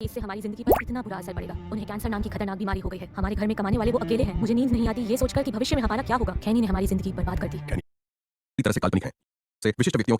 इससे हमारी जिंदगी पर इतना बुरा असर पड़ेगा। उन्हें कैंसर नाम की खतरनाक बीमारी हो गई है। हमारे घर में कमाने वाले वो अकेले हैं। मुझे नींद नहीं आती ये सोचकर कि भविष्य में हमारा क्या होगा। खैनी ने हमारी जिंदगी बर्बाद कर दी। तरह से काल्पनिक है से विशिष्ट व्यक्तियों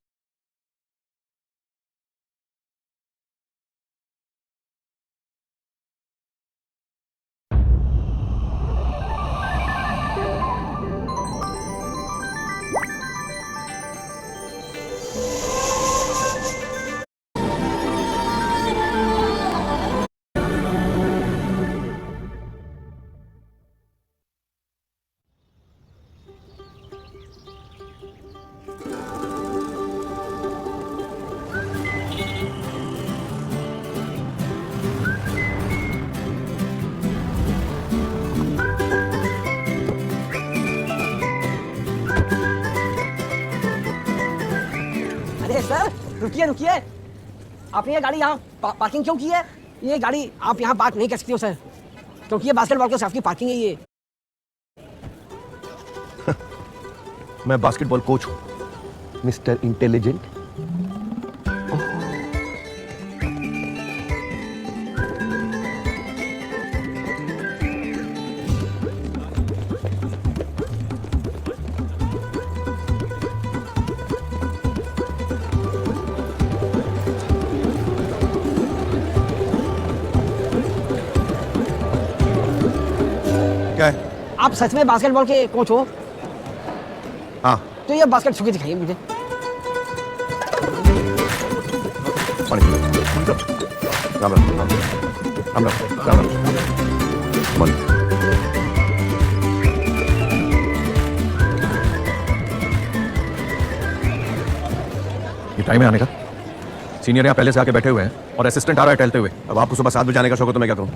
अरे सर रुकिए रुकिए, आपने ये गाड़ी यहाँ पार्किंग क्यों की है? ये गाड़ी आप यहाँ पार्क नहीं कर सकती हो सर, क्योंकि ये बास्केटबॉल के स्टाफ की पार्किंग है ये। मैं बास्केटबॉल कोच हूं मिस्टर इंटेलिजेंट। क्या है? आप सच में बास्केटबॉल के कोच हो? हाँ। तो ये बास्केट छू के दिखाइए मुझे। राम राम राम राम राम राम। ये टाइम है आने का। सीनियर यहाँ पहले से आके बैठे हुए हैं और असिस्टेंट आ रहा है टहलते हुए। अब आपको सुबह 7 बजे आने का शौक है तो मैं क्या करूँ?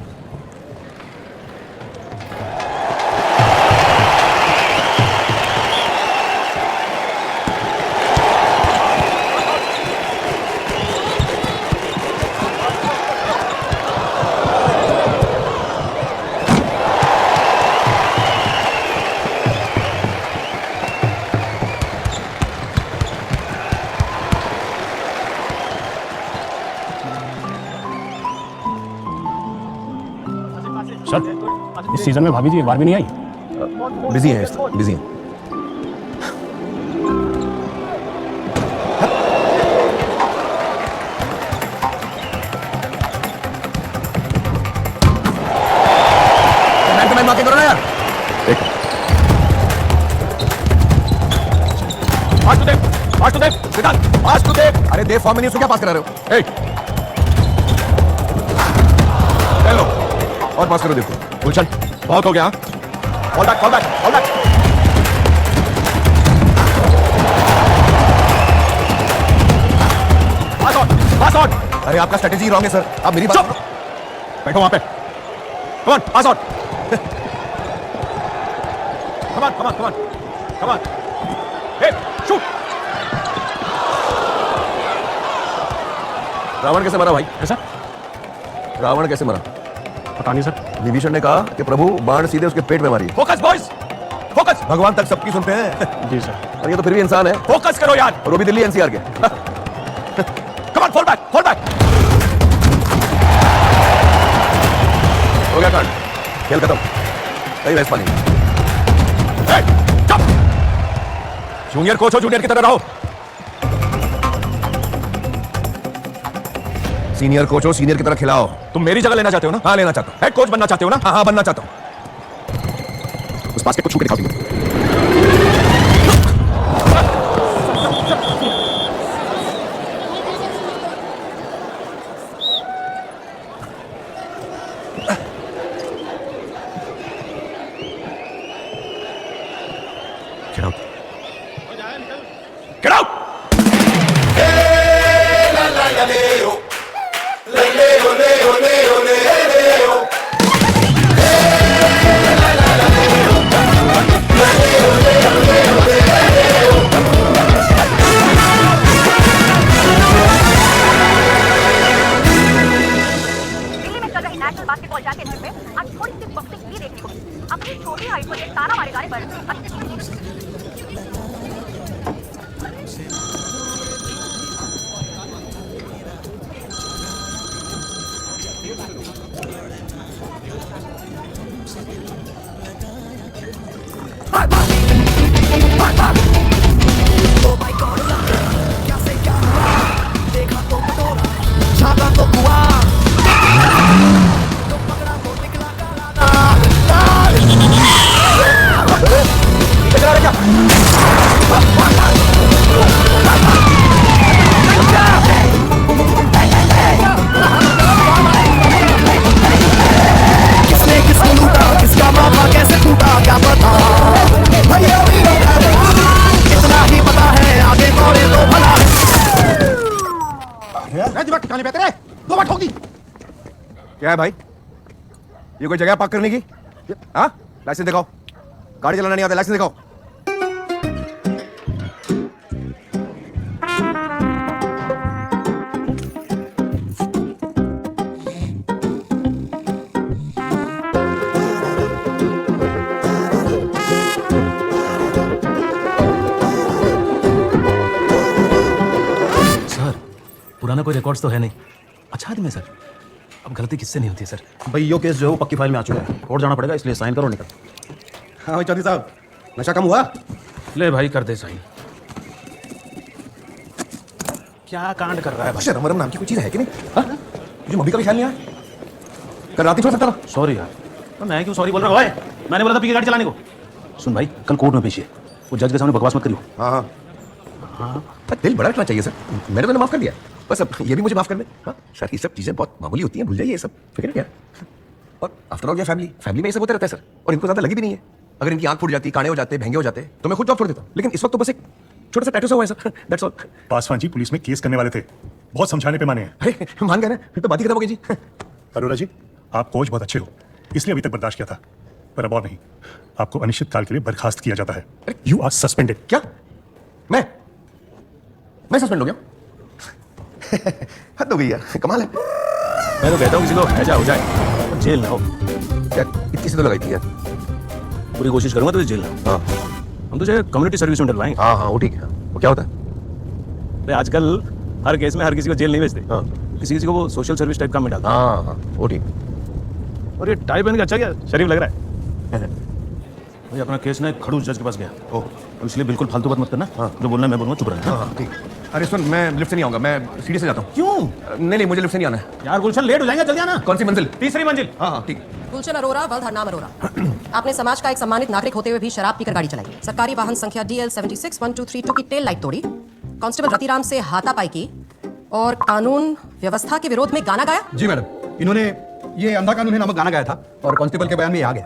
सर इस सीजन में भाभी जी एक बार भी नहीं आई। बिजी है, बिजी है। मैन मार्किंग करो ना यार। एक पास टू देव। अरे देव फॉर्म में नहीं, उसको क्या पास करा रहे हो? ए चलो और पास करो देव को। गुलशन बहुत हो गया। All back all back all back. Pass on pass on. अरे आपका स्ट्रेटेजी रॉन्ग है सर, आप मेरी बात बैठो वहां पे। Come on pass on. Come on come on come on come on. Hey shoot. Ravan कैसे मरा भाई? ऐसा रावण कैसे मरा? पता नहीं सर। विभीषण ने कहा कि प्रभु बाण सीधे उसके पेट में मारिए। Focus boys focus. भगवान तक सबकी सुनते हैं। जी सर। और ये तो फिर भी इंसान है। फोकस करो यार। और वो भी दिल्ली एनसीआर के। Come on fall back fall back. हो गया कांड, खेल खत्म। सही वैस पानी। जूनियर कोच हो, जूनियर की तरह रहो। सीनियर कोच हो, सीनियर की तरह खिलाओ। तुम मेरी जगह लेना चाहते हो ना? हाँ लेना चाहता हूं। हेड कोच बनना चाहते हो ना? हाँ हाँ बनना चाहता हूं। उस बास्केट को छू के दिखाओ। Get out. Get out. National basketball championship में आज थोड़ी सी बॉक्सिंग भी देखने को मिली। अपनी छोटी हाइट पर ये ताना मारे जाने पर किसने किसको लूटा, किसका मौका कैसे टूटा, क्या पता। भैया भी इतना ही पता है, आगे दौड़े तो भला है। दिमाग ठिकाने पे तेरे, दो बार ठोक दी। क्या है भाई, ये कोई जगह पार्क करने की? हाँ, लाइसेंस दिखाओ। गाड़ी चलाना नहीं आता, लाइसेंस दिखाओ। सर, पुराना कोई रिकॉर्ड्स तो है नहीं। अच्छा आदमी है सर, अब गलती किससे नहीं होती है सर। भाई यो केस जो है वो पक्की फाइल में आ चुका है, कोर्ट जाना पड़ेगा, इसलिए साइन करो निकल। हाँ भाई चौधरी साहब, नशा कम हुआ? ले भाई कर दे साइन। क्या कांड कर रहा है भाई? शर्म वरम नाम की कोई चीज है कि नहीं? हाँ? मुझे मम्मी का भी ख्याल नहीं आया। कल रात ही छोड़ सकता था। सॉरी यार। तो मैं क्यों सॉरी बोल रहा हूँ? ओए, मैंने बोला था पी के गाड़ी चलाने को। सुन भाई, कल कोर्ट में पेश है, वो जज के सामने बकवास मत करियो। हाँ हाँ, दिल बड़ा रखना चाहिए सर। मैंने तो माफ कर दिया, बस अब ये भी मुझे माफ कर दे। हाँ सर, ये सब चीजें बहुत मामूली होती हैं, भूल जाइए ये सब, फिक्र क्या। और आफ्टर ऑल ये फैमिली में ये सब होता रहता है सर, और इनको ज्यादा लगी भी नहीं है। अगर इनकी आंख फूट जाती, काने हो जाते, भेंगे हो जाते, तो मैं खुद जॉब छोड़ देता। लेकिन इस वक्त तो बस एक छोटा सा टैटू सा हुआ है sir, that's all. Paswan ji police में केस करने वाले थे, बहुत समझाने पे माने हैं। अरे मान गए ना, फिर तो बात ही खत्म हो गई जी। अरोरा जी, आप कोच बहुत अच्छे हो, इसलिए अभी तक बर्दाश्त किया था, पर अब और नहीं। आपको अनिश्चित काल के लिए बर्खास्त किया जाता है। You are suspended. क्या? मैं सस्पेंड हो गया? हद हो गई यार, कमाल है। मैं तो कहता हूँ किसी को ऐसा हो जाए, जेल ना हो। क्या इतनी सी तो लगाई थी यार। पूरी कोशिश करूंगा तुझे जेल ना हो। हाँ हम तुझे कम्युनिटी सर्विस में डलवाएंगे। हाँ हाँ, वो ठीक है। वो क्या होता है? अरे आजकल हर केस में हर किसी को जेल नहीं भेजते। हाँ किसी किसी को वो सोशल सर्विस टाइप काम में डालता हाँ हाँ, वो ठीक। है। और ये टाई पहन के अच्छा क्या शरीफ लग रहा है। भाई अपना केस ना एक खड़ूस जज के पास गया, ओह इसलिए बिल्कुल फालतू बात मत करना। हाँ। जो बोलना है मैं बोलूंगा, चुप रहना। हाँ हाँ ठीक। अरे सुन, मैं लिफ्ट से नहीं आऊंगा, मैं सीढ़ी से जाता हूँ। क्यों? नहीं मुझे लिफ्ट से नहीं आना है। यार गुलशन लेट हो जाएगा, जल्दी आना। कौन सी मंजिल? तीसरी मंजिल। हाँ हाँ ठीक। गुलशन अरोरा वल्द हरनाम अरोरा, आपने समाज का एक सम्मानित नागरिक होते हुए भी शराब पीकर गाड़ी चलाई, सरकारी वाहन संख्या DL 761232 की टेल लाइट तोड़ी, कांस्टेबल रतिराम से हाथापाई की और कानून व्यवस्था के विरोध में गाना गाया। जी मैडम, इन्होंने ये अंधा कानून है नामक गाना गाया था और कांस्टेबल के बयान में ये आ गया।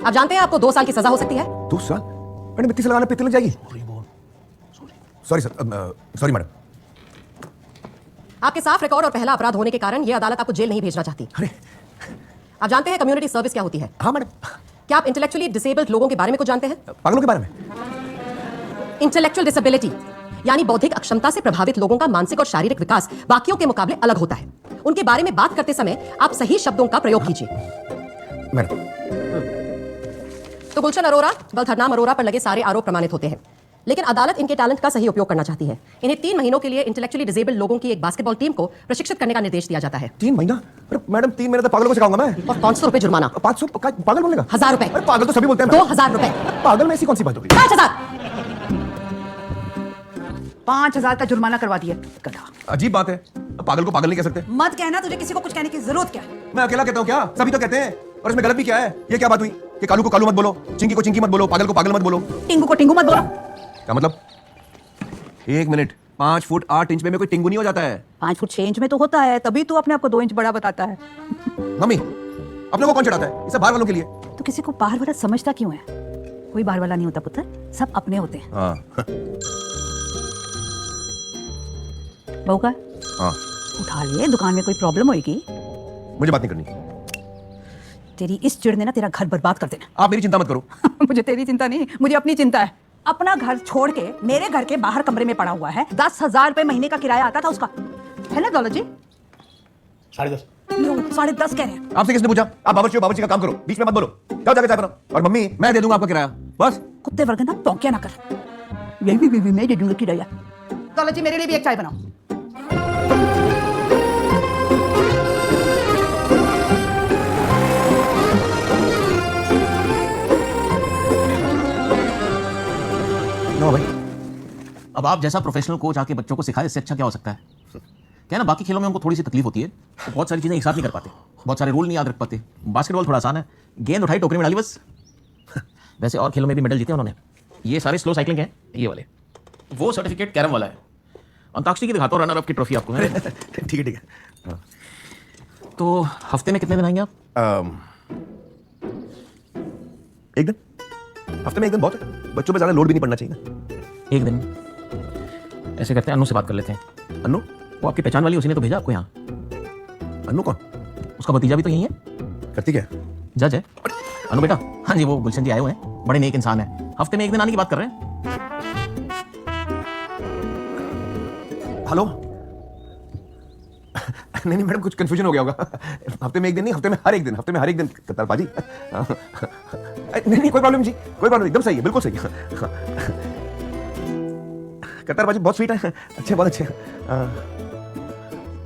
आप जानते हैं आपको 2 साल की सजा हो सकती है। 2 साल? मैडम इतनी से लगाना पित्त लग जाएगी। Sorry sir, sorry madam. आपके साफ रिकॉर्ड और पहला अपराध होने के कारण यह अदालत आपको जेल नहीं भेजना चाहती। अरे आप जानते हैं कम्युनिटी सर्विस क्या होती है? हाँ मैडम। क्या आप इंटेलेक्चुअली डिसेबल्ड लोगों के बारे में कुछ जानते हैं? पागलों के बारे में? इंटेलेक्चुअल डिसेबिलिटी यानी बौद्धिक अक्षमता से प्रभावित लोगों का मानसिक और शारीरिक विकास बाकियों के मुकाबले अलग होता है। उनके बारे में बात करते समय आप सही शब्दों का प्रयोग कीजिए। मैडम तो गुलशन अरोरा वल्द हरनाम अरोरा पर लगे सारे आरोप प्रमाणित होते हैं, लेकिन अदालत इनके टैलेंट का सही उपयोग करना चाहती है। इन्हें 3 महीनों के लिए इंटेलेक्चुअली डिसेबल्ड लोगों की एक बास्केटबॉल टीम को प्रशिक्षित करने का निर्देश दिया जाता है। 3 महीना? अरे मैडम 3 महीने तो पागलों को सिखाऊंगा मैं। और 500 रुपए जुर्माना। 500? पागल बोलेगा? 1000 रुपए। अरे पागल तो सभी बोलते हैं। 2000 रुपए। पागल में ऐसी कौन सी बात हो गई? 5000। 5000 का जुर्माना करवा दिया गधा। अजीब बात है, पागल को पागल नहीं कह सकते। मत कहना, तुझे किसी को कुछ कहने की जरूरत क्या है? मैं अकेला कहता हूँ क्या? सभी तो कहते हैं। और इसमें गलत भी क्या है? ये क्या बात हुई कि कालू को कालू मत बोलो, चिंकी को चिंकी मत बोलो, पागल को पागल मत बोलो? टिंगू को टिंगू मत बोलो। क्या मतलब? 1 मिनट, 5 फुट 8 इंच में कोई टिंगू नहीं हो जाता है। 5 फुट 6 इंच में तो होता है, तभी तू अपने आप को 2 इंच बड़ा बताता है। मम्मी अपने को कौन चढ़ाता है? ये सब बाहर वालों के लिए। तो किसी को बाहर वाला समझता क्यों है? कोई बाहर वाला नहीं होता पुत्र, सब अपने होते हैं। हाँ बहू का हाँ, उठा लिए, दुकान में कोई प्रॉब्लम होगी? मुझे बात नहीं करनी। तेरी इस चिड़ ने ना तेरा घर बर्बाद कर देना। आप मेरी चिंता मत करो। मुझे तेरी चिंता नहीं, मुझे अपनी चिंता है। अपना घर छोड़ के मेरे घर के बाहर कमरे में पड़ा हुआ है। 10,000 रुपए महीने का किराया आता था उसका, है ना दौलत जी? 10.5। 10.5 कह रहे हैं। आपसे किसने पूछा? आप बावर्ची का काम करो, बीच में मत बोलो। जाओ जाके चाय बनाओ। और मम्मी मैं दे दूंगा आपका किराया, बस। कुत्ते वर्ग ना पौंकिया ना कर। मैं दे दूंगा किराया। दौलत जी मेरे लिए भी एक चाय बनाओ। अब आप जैसा प्रोफेशनल कोच आके बच्चों को सिखाए, इससे अच्छा क्या हो सकता है? क्या ना, बाकी खेलों में उनको थोड़ी सी तकलीफ होती है, तो बहुत सारी चीज़ें एक साथ नहीं कर पाते, बहुत सारे रूल नहीं याद रख पाते। बास्केटबॉल थोड़ा आसान है, गेंद उठाई टोकरी में डाली बस। वैसे और खेलों में भी मेडल जीते उन्होंने। ये सारे स्लो साइकिलिंग हैं, ये वाले। वो सर्टिफिकेट कैरम वाला है। अंताक्षरी की दिखाता हूँ रनर अप की ट्रॉफी आपको। ठीक है। तो हफ्ते में कितने दिन आएंगे आप? एक दिन, हफ्ते में एक दिन बहुत है। बच्चों पे ज्यादा लोड भी नहीं पड़ना चाहिए ना। एक दिन ऐसे करते हैं, अनु से बात कर लेते हैं। अन्नू? वो आपकी पहचान वाली, उसी ने तो भेजा आपको यहाँ। अन्नू कौन? उसका भतीजा भी तो यही है, करती क्या? जज है। अनु बेटा, हाँ जी, वो गुलशन जी आए हुए हैं, बड़े नेक इंसान है। हफ्ते में एक दिन आने की बात कर रहे हैं। हेलो? नहीं मैडम, कुछ कंफ्यूजन हो गया होगा। हफ्ते में एक दिन नहीं, हफ्ते में हर एक दिन, हफ्ते में हर एक दिन कतार बाजी। नहीं कोई प्रॉब्लम जी, कोई प्रॉब्लम, एकदम सही है, बिल्कुल सही है। कतार बाजी बहुत स्वीट है, अच्छे, बहुत अच्छे।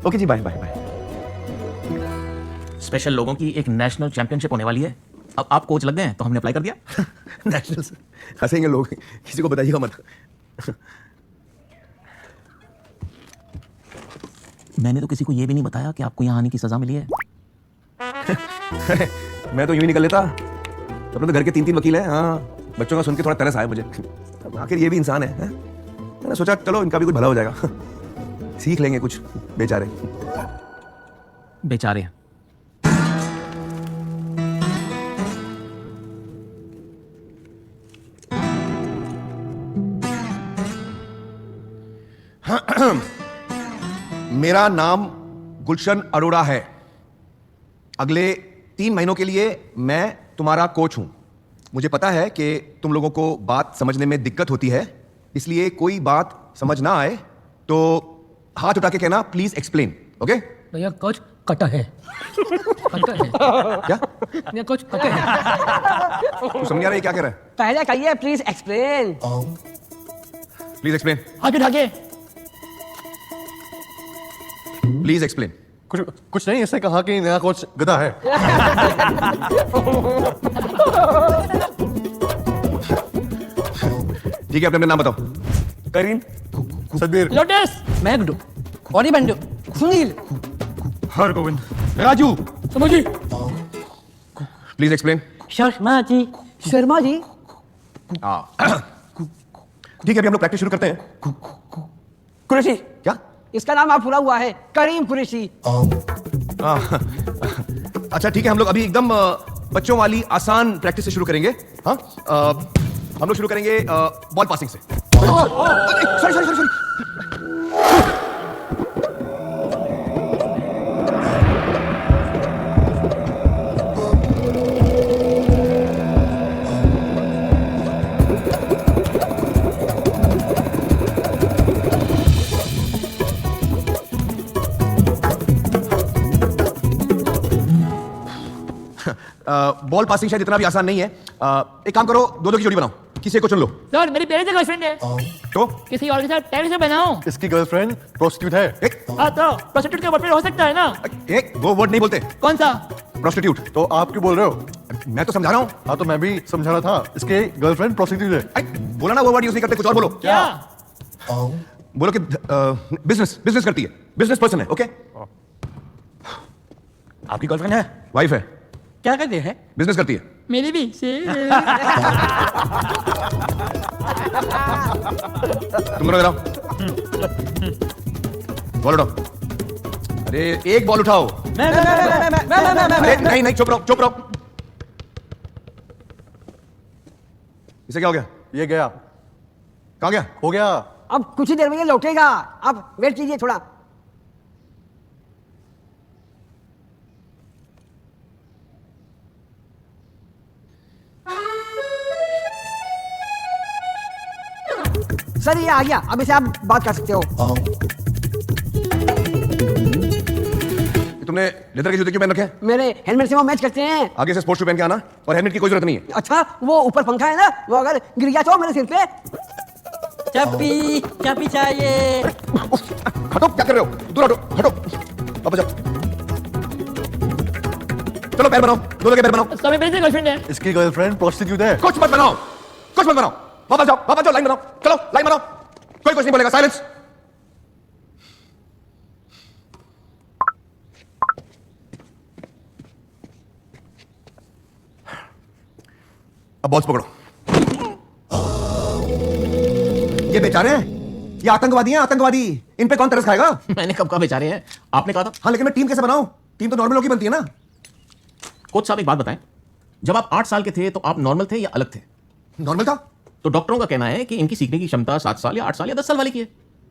ओके जी, बाय बाय बाय। स्पेशल लोगों की एक नेशनल चैंपियनशिप होने वाली है। अब आप कोच लग गए हैं तो हमने अप्लाई कर दिया। नेशनल से हंसेंगे लोग, किसी को बताइएगा मत। मैंने तो किसी को यह भी नहीं बताया कि आपको यहाँ आने की सजा मिली है। मैं तो यूं ही निकल लेता। अपने तो घर के 3 वकील हैं। हाँ, बच्चों का सुन के थोड़ा तरस आया मुझे। आखिर ये भी इंसान है। मैंने सोचा चलो इनका भी कुछ भला हो जाएगा, सीख लेंगे कुछ। बेचारे बेचारे। मेरा नाम गुलशन अरोड़ा है। अगले 3 महीनों के लिए मैं तुम्हारा कोच हूं। मुझे पता है कि तुम लोगों को बात समझने में दिक्कत होती है, इसलिए कोई बात समझ ना आए तो हाथ उठा के कहना प्लीज एक्सप्लेन। ओके? भैया कोच कटा है। क्या? भैया कोच कटा है। तू समझ आ रहा है क्या कह रहा है? पहले कहिए प्लीज एक्सप्लेन। प्लीज एक्सप्लेन, आगे आगे। Please explain. कुछ नहीं, इसने कहा कि नया कोच गधा है। ठीक है, अपने नाम बताओ। करीम, सदबीर, लोटस, मैगडो, और बंडो, सुनील, हरगोविंद, राजू। समझी। Please explain. शर्मा जी। शर्मा जी। ठीक है, अभी हम लोग प्रैक्टिस शुरू करते हैं। कुरैशी। क्या? इसका नाम आप पूरा हुआ है, करीम कुरैशी। अच्छा ठीक है, हम लोग अभी एकदम बच्चों वाली आसान प्रैक्टिस से शुरू करेंगे। हाँ, हम लोग शुरू करेंगे बॉल पासिंग से। Sorry sorry sorry. Ball passing शायद इतना भी आसान नहीं है। एक काम करो, 2-2 की जोड़ी बनाओ, किसी एक को चुन लो। सर मेरी पहले से गर्लफ्रेंड है, तो किसी और के साथ टेरिस में बनाऊं। इसकी गर्लफ्रेंड प्रोस्टिट्यूट है। हाँ तो प्रोस्टिट्यूट का बॉयफ्रेंड हो सकता है ना। एक वो वर्ड नहीं बोलते। कौन सा? प्रोस्टिट्यूट। तो आप क्यों बोल रहे हो? मैं तो समझा रहा हूँ। हाँ तो मैं भी समझा रहा था, इसके गर्लफ्रेंड प्रोस्टिट्यूट है। बोला ना, वो वर्ड यूज नहीं करते, कुछ और बोलो। क्या? बोलो कि बिजनेस करती है, बिजनेस पर्सन है। ओके? आपकी गर्लफ्रेंड है? वाइफ है? क्या कहते हैं? बिजनेस करती है? मेरी भी। तुम लोग इधर आओ। बॉल उठाओ। अरे एक बॉल उठाओ। अरे नहीं नहीं, चुप रहो चुप रहो। इसे क्या हो गया? ये गया। कहाँ गया? हो गया। अब कुछ ही देर में ये लौटेगा, आप वेट कीजिए थोड़ा। सर ये आ गया, अब इसे आप बात कर सकते हो। तुमने लेदर के जूते क्यों पहन रखे हैं? मेरे हेलमेट से वो मैच करते हैं। आगे से स्पोर्ट्स शू पहन के आना, और हेलमेट की कोई जरूरत नहीं है। अच्छा वो ऊपर पंखा है ना, वो अगर गिर गया तो मेरे सिर पे। चप्पी चप्पी चाहिए। हटो, क्या कर रहे हो? दूर हटो, हटो, वापस जाओ। चलो पैर बनाओ, दोनों के पैर बनाओ। सब मेरे से गर्लफ्रेंड है। इसकी गर्लफ्रेंड प्रोस्टिट्यूट है। कुछ मत बनाओ, कुछ मत बनाओ, वापस जाओ, लाइन बनाओ, चलो लाइन बनाओ। कोई कुछ नहीं बोलेगा, साइलेंस। अब बॉल्स पकड़ो। ये बेचारे हैं, ये आतंकवादी हैं, आतंकवादी। इन पे कौन तरस खाएगा? मैंने कब कहा बेचारे हैं? आपने कहा था। हाँ, लेकिन मैं टीम कैसे बनाऊं? टीम तो नॉर्मल लोग ही बनती है ना। कोच साहब एक बात बताएं, जब आप 8 साल के थे तो आप नॉर्मल थे या अलग थे? नॉर्मल था। तो डॉक्टरों का कहना है कि इनकी सीखने की क्षमता 7 साल या 8 साल या 10 साल वाले की है।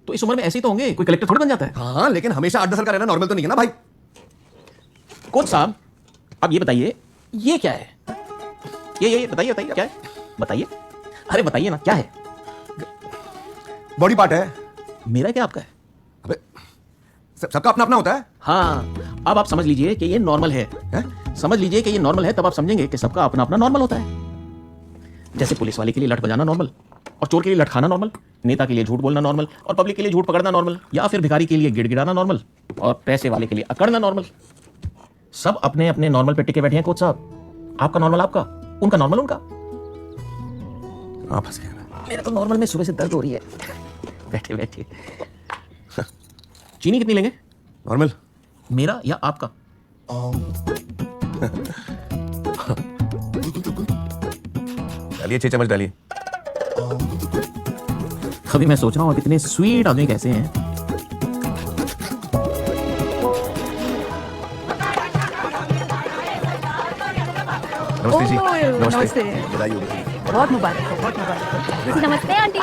तो इस उम्र में ऐसे ही तो होंगे, कोई कलेक्टर थोड़ी बन जाता है। हाँ, लेकिन हमेशा 8-10 साल का रहना नॉर्मल तो नहीं है ना भाई। कोच साहब अब ये बताइए, ये क्या है? ये बताइए बताइए क्या है? बताइए, अरे बताइए ना क्या है? बॉडी पार्ट है। मेरा क्या आपका है? अबे सबका अपना अपना होता है। हाँ, अब आप समझ लीजिए कि ये नॉर्मल है। समझ लीजिए कि ये नॉर्मल है, तब आप समझेंगे कि सबका अपना अपना नॉर्मल होता है। जैसे पुलिस वाले के लिए लठ बजाना नॉर्मल, और चोर के लिए लठ खाना नॉर्मल, नेता के लिए झूठ बोलना नॉर्मल, और पब्लिक के लिए झूठ पकड़ना नॉर्मल, या फिर भिखारी के लिए गिड़गिड़ाना नॉर्मल, और पैसे वाले के लिए अकड़ना नॉर्मल। सब अपने अपने नॉर्मल पे टिके बैठे हैं कोच साहब। आपका नॉर्मल आपका, उनका नॉर्मल उनका। आप हंस गए। मेरा तो नॉर्मल में सुबह से दर्द हो रही है। बैठे बैठे। चीनी कितनी लेंगे? नॉर्मल। मेरा या आपका? डालिए 6 चम्मच डालिए। अभी मैं सोच रहा हूँ कितने स्वीट आदमी कैसे हैं। नमस्ते जी। नमस्ते। बधाई हो, बधाई। बहुत मुबारक हो, बहुत मुबारक हो। नमस्ते आंटी।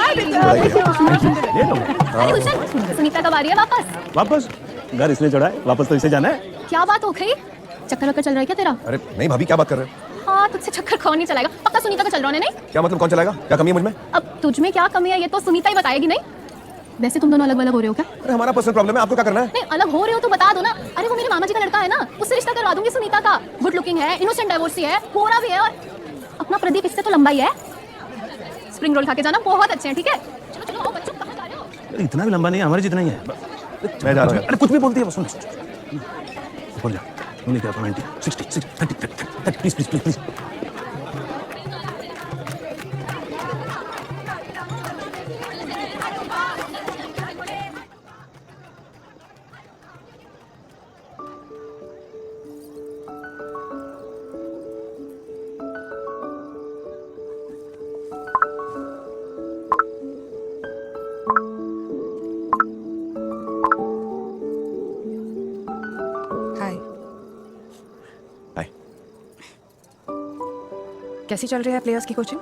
सुनीता कब आ रही है वापस? वापस घर इसलिए चढ़ा है, वापस तो इसे जाना है। क्या बात हो गई? चक्कर वक्कर चल रहा है क्या तेरा? अरे नहीं भाभी, क्या बात कर रहे हो? हाँ, तुझसे चक्कर कौन नहीं चलाएगा? पक्का सुनीता का चल रहा है नहीं? क्या मतलब कौन चलाएगा? क्या कमी है मुझ में? अब तुझ में क्या कमी है ये तो सुनीता ही बताएगी नहीं? वैसे तुम दोनों अलग अलग हो रहे हो क्या? अरे हमारा पर्सनल प्रॉब्लम है, आपको क्या करना है? नहीं, अलग हो रहे हो तो बता दो ना। अरे वो मेरे मामा जी का लड़का है ना, उससे रिश्ता करवा दूंगी सुनीता का। गुड लुकिंग है, इनोसेंट डाइवोर्सी है, गोरा भी है, और अपना प्रदीप इससे तो लंबा ही है। स्प्रिंग रोल खा के जाना, बहुत अच्छे हैं। ठीक है, चलो चलो आओ बच्चों, कहाँ जा रहे हो? इतना भी लंबा नहीं है, हमारे जितना ही है। मैं जा रहा हूँ। अरे कुछ भी बोलती है वो, सुन बोल जा। नहीं क्या 90 60 60 30 30 प्लीज प्लीज प्लीज प्लीज। हाय, हाय। कैसी चल रही है प्लेयर्स की कोचिंग?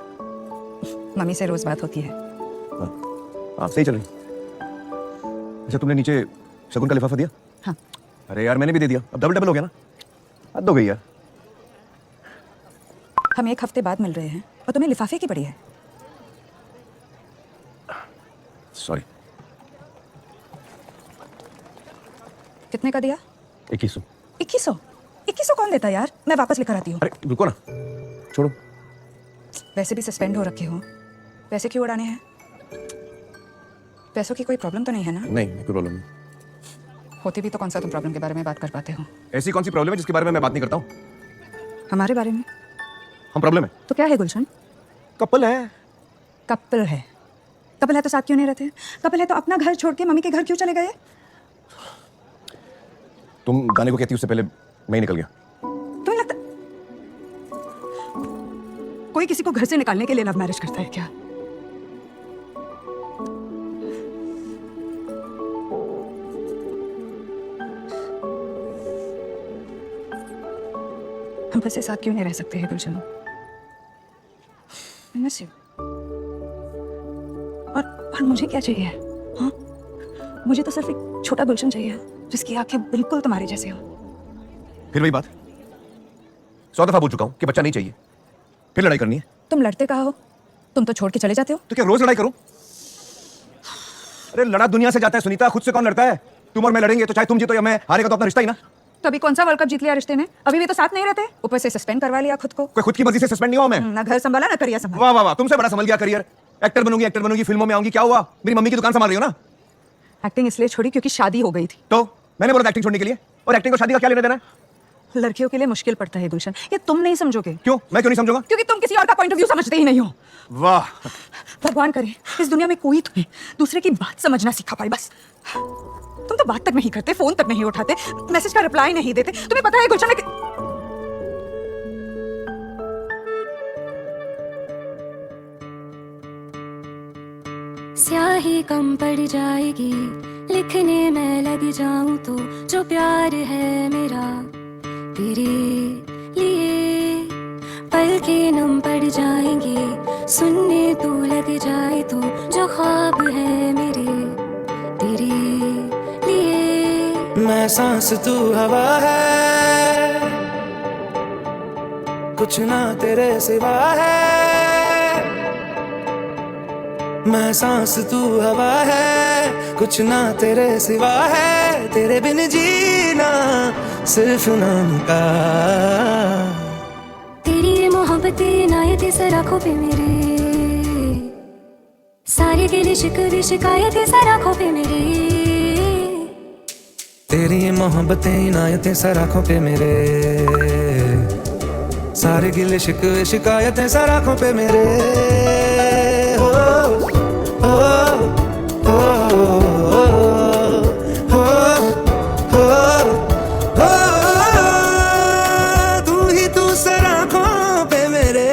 मम्मी से रोज बात होती है। हाँ, सही चल रही। अच्छा, तुमने नीचे शगुन का लिफाफा दिया? हाँ। अरे यार, मैंने भी दे दिया। अब डबल डबल हो गया ना। हद हो गई यार। हम 1 हफ्ते बाद मिल रहे हैं और तुम्हें लिफाफे की पड़ी है। सॉरी। कितने का दिया? 2100। 2100 कौन देता यार? मैं वापस लेकर आती हूँ। अरे रुको ना, छोड़ो। वैसे भी सस्पेंड हो रखे हो, पैसे क्यों उड़ाने हैं? पैसों की कोई प्रॉब्लम तो नहीं है ना? नहीं, कोई प्रॉब्लम नहीं। होती भी तो कौन सा तुम प्रॉब्लम के बारे में बात कर पाते हो? ऐसी कौन सी प्रॉब्लम है जिसके बारे में मैं बात नहीं करता हूँ? हमारे बारे में? हम प्रॉब्लम है। तो क्या है गुलशन? कपल है। कपल है? कपल है तो साथ क्यों नहीं रहते? कपल है तो अपना घर छोड़ के मम्मी के घर क्यों चले गए? तुम जाने को कहती उससे पहले मैं ही निकल गया। तुम्हें लगता कोई किसी को घर से निकालने के लिए लव मैरिज करता है क्या? हम बस साथ क्यों नहीं रह सकते हैं गुलशन? I miss you। और मुझे क्या चाहिए? हाँ, मुझे तो सिर्फ एक छोटा गुलशन चाहिए जिसकी आंखें बिल्कुल तुम्हारी जैसी हो। फिर वही बात। 100 दफा बोल चुका हूं कि बच्चा नहीं चाहिए। फिर लड़ाई करनी है। तुम लड़ते कहाँ हो? तुम तो छोड़ के चले जाते हो। तो क्या रोज लड़ाई करूं? अरे लड़ा दुनिया से जाता है सुनीता, खुद से कौन लड़ता है? तुम और मैं लड़ेंगे तो चाहे तुम जीतो या मैं हारेगा तो अपना रिश्ता ही ना। तो अभी कौन सा वर्ल्ड कप जीत लिया रिश्ते ने? अभी भी तो साथ नहीं रहते। ऊपर से सस्पेंड करवा लिया खुद को। कोई खुद की मर्जी से सस्पेंड नहीं हुआ मैं। ना घर संभाला ना करियर संभाला। वाह वाह वाह, तुमसे बड़ा संभल गया करियर। एक्टर बनूंगी, फिल्मों में आऊंगी। क्या हुआ? मेरी मम्मी की दुकान संभाल रही हो ना। एक्टिंग इसलिए छोड़ी क्योंकि शादी हो गई थी। तो मैंने बोला था एक्टिंग छोड़ने के लिए, और एक्टिंग को शादी का क्या लेना देना है? लड़कियों के लिए मुश्किल पड़ता है गुलशन, ये तुम नहीं समझोगे। क्यों? मैं क्यों नहीं समझूंगा? क्योंकि तुम किसी और का पॉइंट ऑफ व्यू समझते ही नहीं हो। वाह, भगवान करे इस दुनिया में कोई तुम्हें दूसरे की बात समझना सिखा पाए बस। तुम तो बात तक नहीं करते, फोन तक नहीं उठाते, मैसेज का रिप्लाई नहीं देते। तुम्हें पता है गुलशन ने स्याही कम पड़ जाएगी लिखने में लग जाऊं तो, जो प्यार है मेरा तेरे लिए पल के नम पड़ जाएंगे, सुनने तू लग जाए तो, जो ख्वाब है मेरे तेरे लिए। मैं सांस तू हवा है, कुछ ना तेरे सिवा है। मैं सांस तू हवा है, कुछ ना तेरे सिवा है। तेरे बिन जीना सिर्फ नाम का। तेरी ये मोहब्बतें नायतें सर आँखों पे मेरे, सारे गिले शिकवे शिकायतें सर आँखों पे मेरे। तेरी ये मोहब्बतें इनायतें सर आँखों पे मेरे, सारे गिले शिकवे शिकायतें सर आँखों पे मेरे। हो हो हो हो हो हो, तू ही तू सर आँखों पे मेरे,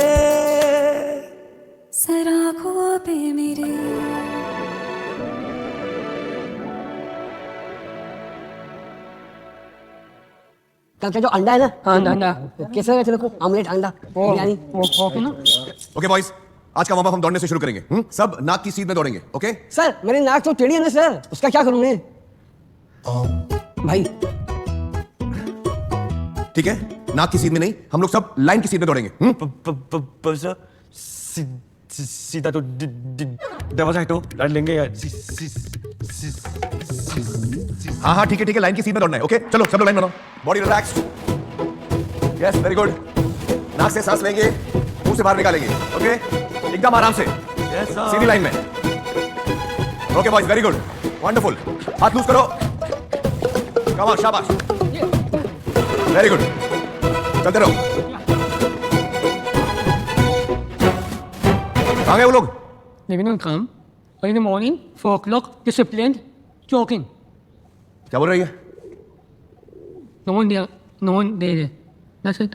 सर आँखों पे मेरे। कल का जो अंडा है ना, अंडा कैसे है तेरे को? आमलेट अंडा बिरयानी ओके बॉयज, आज का वार्म अप हम दौड़ने से शुरू करेंगे। सब नाक की सीध में दौड़ेंगे। ओके सर, मेरी नाक तो टेढ़ी है ना सर, उसका क्या करूं मैं? भाई ठीक है, नाक की सीध में नहीं, हम लोग सब लाइन की सीध में दौड़ेंगे। सीधा तो डबल साइड तो लड़ लेंगे यार। हाँ हाँ ठीक है, लाइन की सीध में दौड़ना है। ओके चलो सब लोग लाइन बनाओ, body relax. Yes very good. नाक से सांस लेंगे, मुंह से बाहर निकालेंगे। ओके एकदम आराम से, सीधी लाइन में। Okay boys very good, wonderful. हाथ लूज करो, कम ऑन, शाबाश, वेरी गुड, चलते रहो। कहाँ गए वो लोग? living on calm, early in the morning, 4 o'clock, disciplined, joking. क्या बोल रही है? No one there. That's it.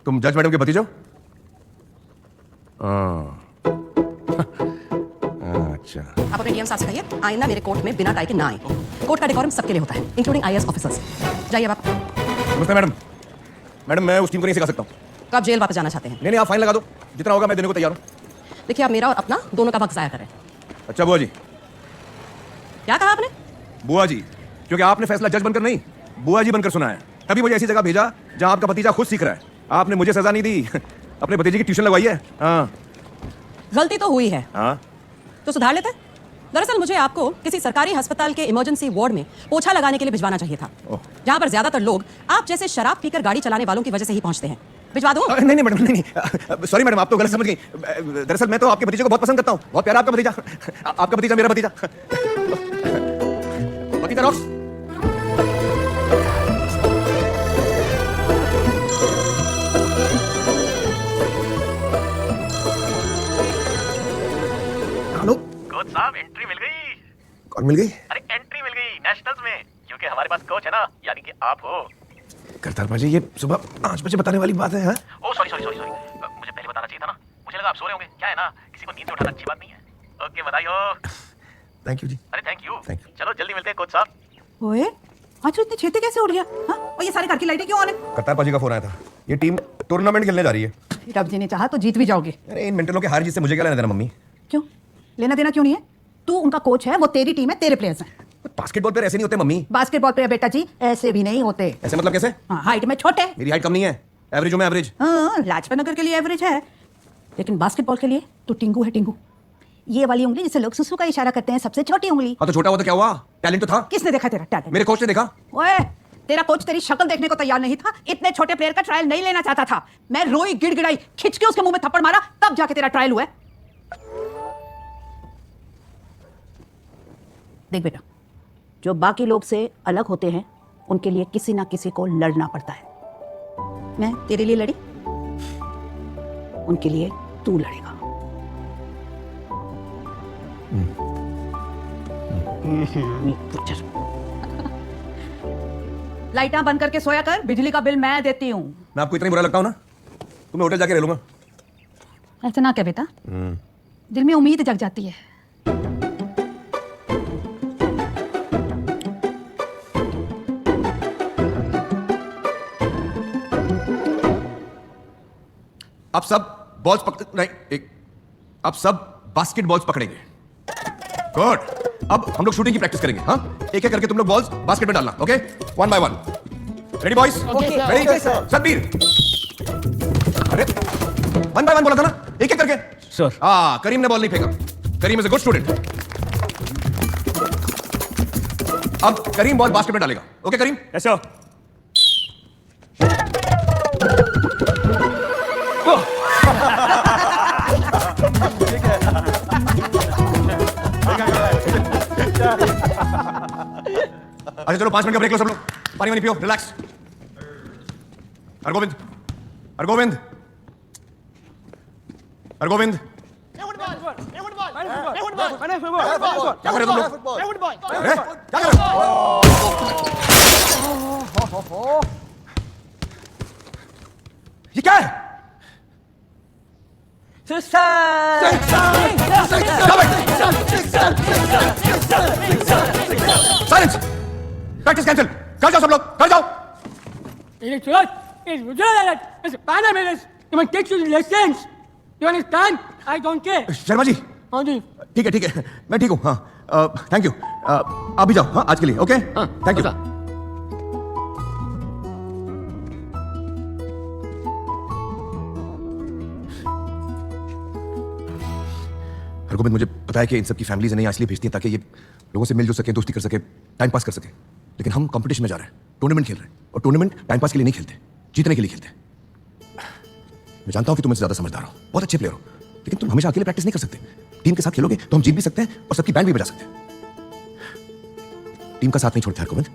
तुम जज मैडम के भतीजे हो? अच्छा। आप अपने डीएम साहब से कहिए आइंदा मेरे कोर्ट में बिना टाई के ना आए। कोर्ट का डेकोरम सबके लिए होता है, इंक्लूडिंग आईएएस ऑफिसर्स। जाइए आप। नमस्ते मैडम। मैडम मैं उस टीम को नहीं सिखा सकता हूँ। तो आप जेल वापस जाना चाहते हैं? नहीं आप फाइन लगा दो, जितना होगा मैं देने को तैयार हूँ। देखिए आप मेरा और अपना दोनों का वक्त जाया कर रहे हैं। अच्छा बुआ जी। क्या कहा आपने? बुआ जी, क्योंकि आपने फैसला जज बनकर नहीं, बुआ जी बनकर सुनाया, तभी मुझे ऐसी जगह भेजा जहां आपका भतीजा खुद सीख रहा है। आपने मुझे सजा नहीं दी, अपने भतीजे की ट्यूशन लगवाई है। हाँ गलती तो हुई है। हाँ तो सुधार लेते। दरअसल मुझे आपको किसी सरकारी अस्पताल के इमरजेंसी वार्ड में पोछा लगाने के लिए भिजवाना चाहिए था, जहां पर ज्यादातर लोग आप जैसे शराब पीकर गाड़ी चलाने वालों की वजह से ही पहुंचते हैं। भिजवा दूं? नहीं मैडम, नहीं सॉरी मैडम, आप तो गलत समझ गई। दरअसल मैं तो आपके भतीजे को बहुत पसंद करता हूँ, बहुत प्यारा आपका भतीजा। आपका भतीजा मेरा भतीजा। भतीजा रॉक्स। हेलो कोच साहब, एंट्री मिल गई। कौन मिल गई? अरे एंट्री मिल गई नेशनल्स में, क्योंकि हमारे पास कोच है ना, यानी कि आप हो। करतार पाजी, ये सुबह 5 बजे बताने वाली बात है। हाँ ओ सॉरी, मुझे पहले बताना चाहिए था ना, मुझे लगा आप सो रहे होंगे। क्या है ना, किसी को नींद से उठाना अच्छी बात नहीं है। ओके बधाई हो। थैंक यू जी। अरे थैंक यू। चलो जल्दी मिलते हैं कोच साहब। ओए आज तो इतनी छेती कैसे उठ गया? हाँ, और ये सारे घर की लाइटें क्यों ऑन है? करतार पाजी का फोन आया था, ये टीम टूर्नामेंट खेलने जा रही है। रब जी ने चाहा तो जीत भी जाओगे। अरे इन मेंटलों के हार जीत से मुझे क्या लेना देना मम्मी? क्यों लेना देना क्यों नहीं है? तू उनका कोच है, वो तेरी टीम है, तेरे प्लेयर्स हैं। बास्केटबॉल पे ऐसे नहीं होते मम्मी। बास्केटबॉल पे बेटा जी ऐसे भी नहीं होते। ऐसे मतलब कैसे? हाँ, हाइट में छोटे। मेरी हाइट कम नहीं है, एवरेज हूं मैं, एवरेज। हाँ, लाजपत नगर के लिए एवरेज है, लेकिन बास्केटबॉल के लिए तो टिंगू है, टिंगू। ये वाली उंगली जिसे लोग सुसु का इशारा करते हैं, सबसे छोटी उंगली। हाँ तो छोटा हुआ तो क्या हुआ? टैलेंट तो था। किसने देखा तेरा टैलेंट? मेरे कोच ने देखा। ओए तेरा कोच तेरी शक्ल देखने को तैयार नहीं था, इतने छोटे प्लेयर का ट्रायल नहीं लेना चाहता था। मैं रोई, गिड़गिड़ाई, खिंच के उसके मुंह में थप्पड़ मारा, तब जाके तेरा ट्रायल हुआ। देख बेटा, जो बाकी लोग से अलग होते हैं उनके लिए किसी ना किसी को लड़ना पड़ता है। मैं तेरे लिए लड़ी, उनके लिए तू लड़ेगा। लाइटां बंद करके सोया कर, बिजली का बिल मैं देती हूँ। मैं आपको इतना बुरा लगता हूँ ना, तो मैं होटल जाके रह लूंगा। ऐसा ना क्या बेटा, दिल में उम्मीद जग जाती है। आप सब बॉल्स नहीं, एक आप सब बास्केटबॉल्स पकड़ेंगे। गुड। अब हम लोग शूटिंग की प्रैक्टिस करेंगे। हाँ, एक एक करके तुम लोग बॉल्स बास्केट में डालना। Okay, 1 by 1। Ready boys? Ready Satbir? अरे 1 by 1 बोला था ना, एक एक करके। सर। हाँ, करीम ने बॉल नहीं फेंका। Karim is a good student. अब करीम बॉल बास्केट में डालेगा। ओके करीम? Yes sir. अच्छा चलो 5 मिनट का ब्रेक लो सब लोग, पानी वानी पियो, रिलैक्स। हरगोविंद, हरगोविंद, हरगोविंद, क्या कर रहे हो तुम लोग? अरे, क्या कर रहे हो? ये क्या है? साइलेंस! Practice cancel. घर जाओ सब लोग, घर जाओ। शर्मा जी। हाँ जी। ठीक है, मैं ठीक हूँ। हाँ, थैंक यू। आप भी जाओ, हाँ, आज के लिए। Okay, thank you. हरगोविंद, मुझे पता है कि इन सब की फैमिलीज नहीं इसलिए भेजती हैं ताकि ये लोगों से मिलजुल सके, दोस्ती कर सके, टाइम पास कर सके। लेकिन हम कंपटीशन में जा रहे हैं, टूर्नामेंट खेल रहे हैं, और टूर्नामेंट टाइम पास के लिए नहीं खेलते, जीतने के लिए खेलते हैं। मैं जानता हूं कि तुम मुझसे ज्यादा समझदार हो, बहुत अच्छे प्लेयर हो, लेकिन तुम हमेशा अकेले प्रैक्टिस नहीं कर सकते। टीम के साथ खेलोगे तो हम जीत भी सकते हैं और सबकी बैंड भी बजा सकते हैं। टीम का साथ नहीं छोड़ते हरगोविंद।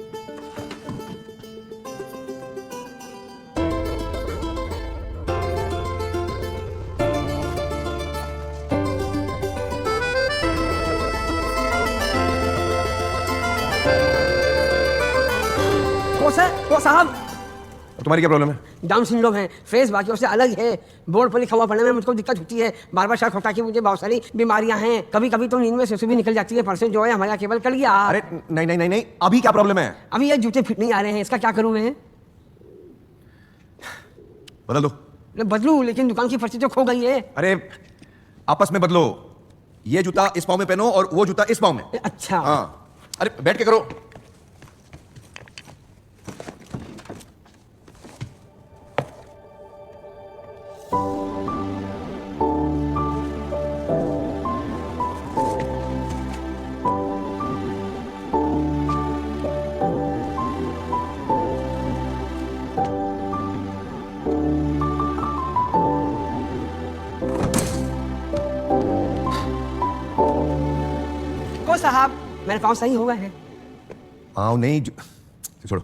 वो साहब, तुम्हारी क्या प्रॉब्लम है? डाउन सिंड्रोम है, फेस बाकियों से अलग है। बोर्ड पर लिखा हुआ पढ़ने में मुझको दिक्कत होती है। बार बार शक होता है कि मुझे बहुत सारी बीमारियां हैं। कभी कभी तो नींद में सुसु भी निकल जाती है। परसों जो है हमारा केबल कट गया। अरे नहीं, अभी क्या प्रॉब्लम है? अभी ये जूते फिट नहीं आ रहे हैं, इसका क्या करूं मैं? बदल दो। बदलू, लेकिन दुकान की पर्ची तो खो गई है। अरे आपस में बदलो, ये जूता इस पाँव में पहनो और वो जूता इस पाँव में। अच्छा। हाँ, अरे बैठ के करो। साहब, मेरे पाँव सही हो गए हैं। पाँव नहीं, छोड़ो।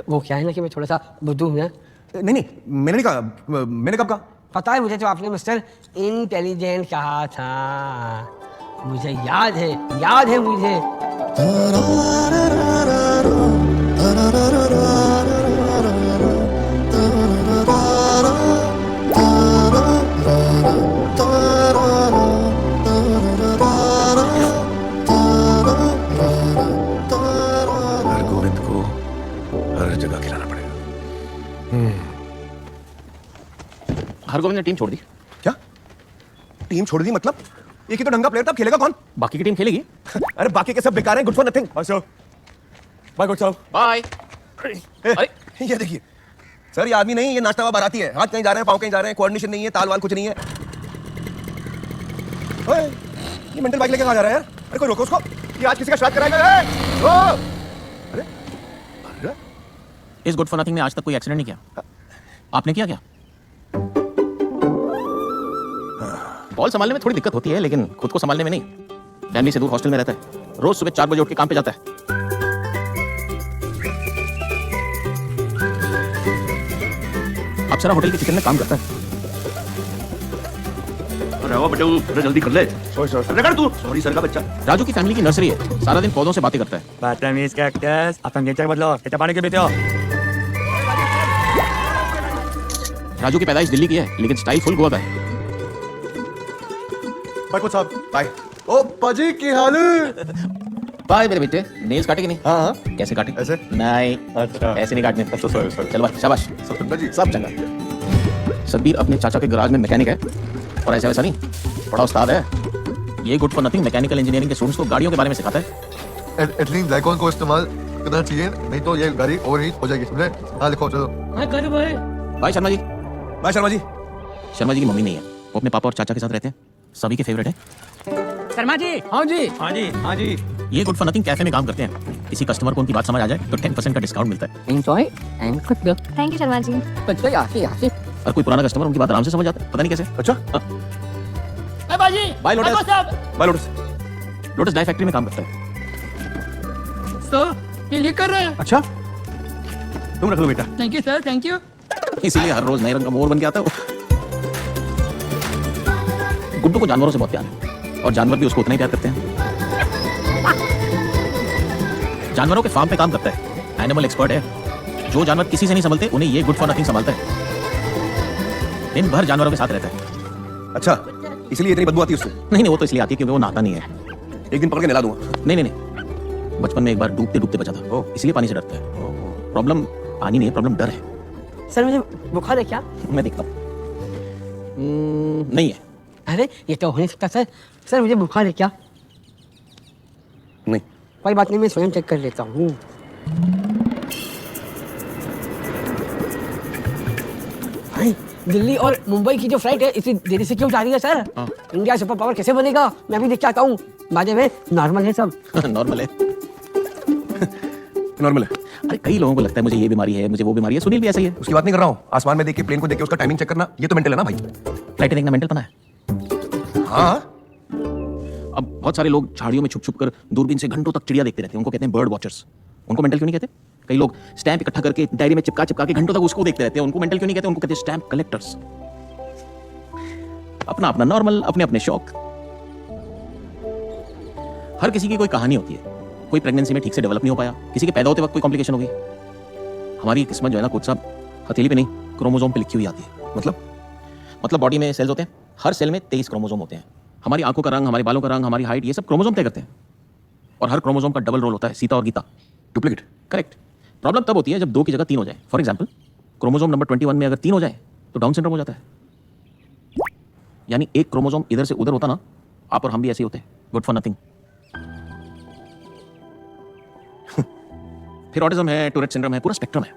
वो क्या है ना कि मैं थोड़ा सा बुद्धू हूँ। नहीं, मैंने नहीं कहा। मैंने कब कहा? पता है मुझे, तो आपने मिस्टर इंटेलिजेंट कहा था। मुझे याद है मुझे। हरगोविंद को हर जगह खिलाना पड़ेगा। हरगोविंद ने टीम छोड़ दी। क्या टीम छोड़ दी? मतलब एक ही तो ढंगा प्लेयर था, खेलेगा कौन? बाकी की टीम खेलेगी। अरे बाकी के सब बेकार हैं, good for nothing. Bye sir. Bye good साहब। बाय। अरे ये देखिए सर, ये आदमी नहीं, ये नाश्ता बाराती है। हाथ कहीं जा रहे हैं, पाँव कहीं जा रहे हैं, कोऑर्डिनेशन नहीं है, ताल वाल कुछ नहीं है। ओए, ये मेंटल बाइक लेके कहाँ जा रहा है यार? अरे कोई रोको उसको, ये आज किसी का श्राद्ध कराएगा। अरे इस गुड फॉर नथिंग ने आज तक कोई एक्सीडेंट नहीं किया। आपने किया क्या? बॉल संभालने में थोड़ी दिक्कत होती है, लेकिन खुद को संभालने में नहीं। फैमिली से दूर हॉस्टल में रहता है, रोज सुबह 4 बजे उठ के काम पे जाता है। अप्सरा होटल के किचन में काम करता है। अरे वो बेटे थोड़ा जल्दी कर ले। Sorry sir. रगड़ तू। सॉरी सर का बच्चा। राजू की फैमिली की नर्सरी है, सारा दिन पौधों से बातें करता है। बदतमीज कैक्टस, अपना नेचर बदलो, इतना पानी के पीते हो। राजू की पैदाइश दिल्ली की है, लेकिन स्टाइल फुल गोवा का है। भाई साहब बाय। ओ पाजी की हाल है? बाय मेरे बेटे। नेल्स काटे कि नहीं? हाँ हाँ। कैसे काटे? ऐसे? नहीं, अच्छा ऐसे नहीं काटने। अच्छा सॉरी सॉरी। चल भाई, शाबाश। सतविंदर जी सब चंगा। सतबीर अपने चाचा के गैराज में मैकेनिक है, और ऐसा वैसा नहीं, बड़ा उस्ताद है। ये good for nothing mechanical engineering के स्टूडेंट्स को गाड़ियों के बारे में सिखाता है। एथिलीन ग्लाइकोन को इस्तेमाल करना चाहिए, नहीं तो ये गाड़ी ओवरहीट हो जाएगी, समझे? हाँ लिखो चलो। भाई शर्मा जी। बाय शर्मा जी। शर्मा जी की मम्मी नहीं है, वो अपने पापा और चाचा के साथ रहते हैं, सभी के फेवरेट है। शर्मा जी। हाँ जी हाँ जी हाँ जी। ये गुड फॉर नथिंग कैफे में काम करते हैं। किसी कस्टमर को उनकी बात समझ आ जाए तो 10% का डिस्काउंट मिलता है। Enjoy and good luck. Thank you Sharma ji. बच्चों यासी यासी। और कोई पुराना कस्टमर उनकी बात आराम से समझ आता है, पता नहीं कैसे। अच्छा बाजी। Bye lotus. Bye lotus. Lotus dye factory में काम करता है। सर ये लिख कर रहे हैं। अच्छा तुम रख लो बेटा। Thank you sir, thank you. इसीलिए हर रोज नए रंग का मोर बन के आता है वो। गुड्डू को जानवरों से बहुत प्यार है, और जानवर भी उसको उतना ही प्यार करते हैं। जानवरों के फार्म पे काम करता है, एनिमल एक्सपर्ट है। जो जानवर किसी से नहीं संभलते उन्हें ये गुड फॉर नथिंग संभालता है। दिन भर जानवरों के साथ रहता है। अच्छा इसलिए इतनी बदबू आती है उससे? नहीं, वो तो इसलिए आती है क्योंकि वो नहाता नहीं है। एक दिन पकड़ के नहला दूंगा। नहीं, बचपन में एक बार डूबते डूबते बचा था, इसलिए पानी से डरता है। प्रॉब्लम पानी नहीं है, प्रॉब्लम डर है। सर मुझे बुखार है क्या? मैं देखता हूँ। नहीं है। अरे ये तो हो नहीं सकता सर। सर मुझे बुखार है क्या? नहीं। कोई बात नहीं, मैं स्वयं चेक कर लेता हूँ। भाई दिल्ली और मुंबई की जो फ्लाइट है इतनी देरी से क्यों जा रही है सर? इंडिया सुपर पावर कैसे बनेगा? मैं भी देख के आता हूँ। बाजे में नॉर्मल है सब। नॉर्मल है। नॉर्मल है। अरे कई लोगों को लगता है मुझे ये बीमारी है, मुझे वो बीमारी है। सुनील भी ऐसा ही है। उसकी बात नहीं कर रहा हूँ। आसमान में देख के, प्लेन को देख के उसका टाइमिंग चेक करना, ये तो मेंटल है ना भाई। फ्लाइट देखना मेंटल पना है। हाँ अब बहुत सारे लोग झाड़ियों में छुप छुप कर दूरबीन से घंटों तक चिड़िया देखते रहते हैं, उनको कहते हैं बर्ड वॉचर्स। उनको मेंटल क्यों नहीं कहते? कई लोग स्टैंप इकट्ठा करके डायरी में चिपका चिपका के घंटों तक उसको देखते रहते हैं, उनको मेंटल क्यों नहीं कहते? उनको कहते हैं स्टैंप कलेक्टर्स। अपना अपना नॉर्मल, अपने अपने शौक। हर किसी की कोई कहानी होती है। कोई प्रेगनेंसी में ठीक से डेवलप नहीं हो पाया, किसी के पैदा होते वक्त कोई कॉम्प्लिकेशन हो गई। हमारी किस्मत जो है ना कोच साहब, हथेली पे नहीं क्रोमोसोम पे लिखी हुई आती है। मतलब बॉडी में सेल्स होते हैं, हर सेल में 23 क्रोमोसोम होते हैं। हमारी आंखों का रंग, हमारे बालों का रंग, हमारी हाइट, ये सब क्रोमोसोम तय करते हैं। और हर क्रोमोसोम का डबल रोल होता है, सीता और गीता। डुप्लीकेट। करेक्ट। प्रॉब्लम तब होती है जब 2 की जगह 3 हो जाए। फॉर एग्जाम्पल क्रोमोसोम नंबर 21 में अगर 3 हो जाए तो डाउन सिंड्रोम हो जाता है। यानी एक क्रोमोसोम इधर से उधर होता ना, आप और हम भी ऐसे ही होते हैं। Good for nothing. फिर ऑटिज्म है, टूरेट सिंड्रोम है, पूरा स्पेक्ट्रम है।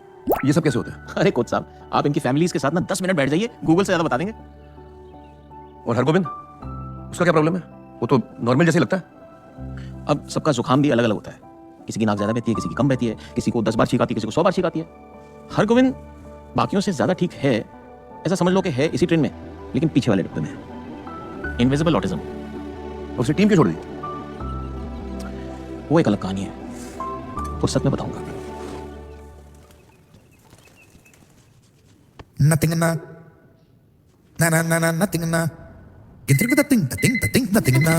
ये सब कैसे होता है? अरे कोच साहब, आप इनकी फैमिलीज के साथ ना 10 मिनट बैठ जाइए, गूगल से ज्यादा बता देंगे। और हरगोविंद, उसका क्या प्रॉब्लम है? वो तो नॉर्मल जैसे लगता है। अब सबका जुकाम भी अलग अलग होता है। किसी की नाक ज्यादा बहती है, किसी की कम बहती है, किसी को 10 बार छींक आती है, किसी को 100 बार छींक आती है। हरगोविंद बाकियों से ज्यादा ठीक है, ऐसा समझ लो कि है इसी ट्रेन में, लेकिन पीछे वाले डिब्बे में। Invisible autism. उसने टीम क्यों छोड़ दी? वो एक अलग कहानी है, फुर्सत में बताऊंगा। Nothing na nothing na. Get rid of the thing nothing na.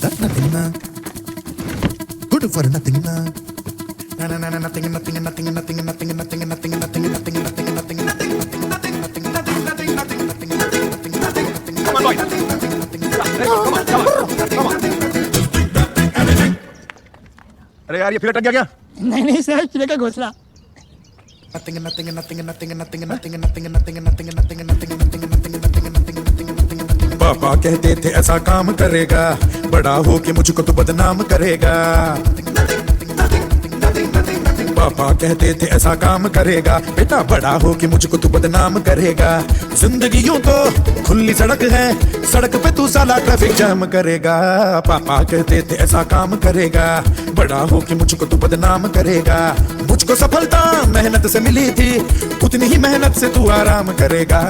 That nothing na. Good for nothing na. Nothing. Come on, boy. Come on. अरे यार ये फिर अटक गया क्या? नहीं सर, चिड़े का घोंसला। पापा कहते थे ऐसा काम करेगा, बड़ा हो के मुझको तो बदनाम करेगा। पापा कहते थे ऐसा काम करेगा, बेटा बड़ा हो के मुझको तू बदनाम करेगा। जिंदगी यूं तो खुली सड़क है, सड़क पे तू साला ट्रैफिक जाम करेगा। पापा कहते थे ऐसा काम करेगा, बड़ा हो के मुझको तू बदनाम करेगा। मुझको सफलता मेहनत से मिली थी, उतनी ही मेहनत से तू आराम करेगा।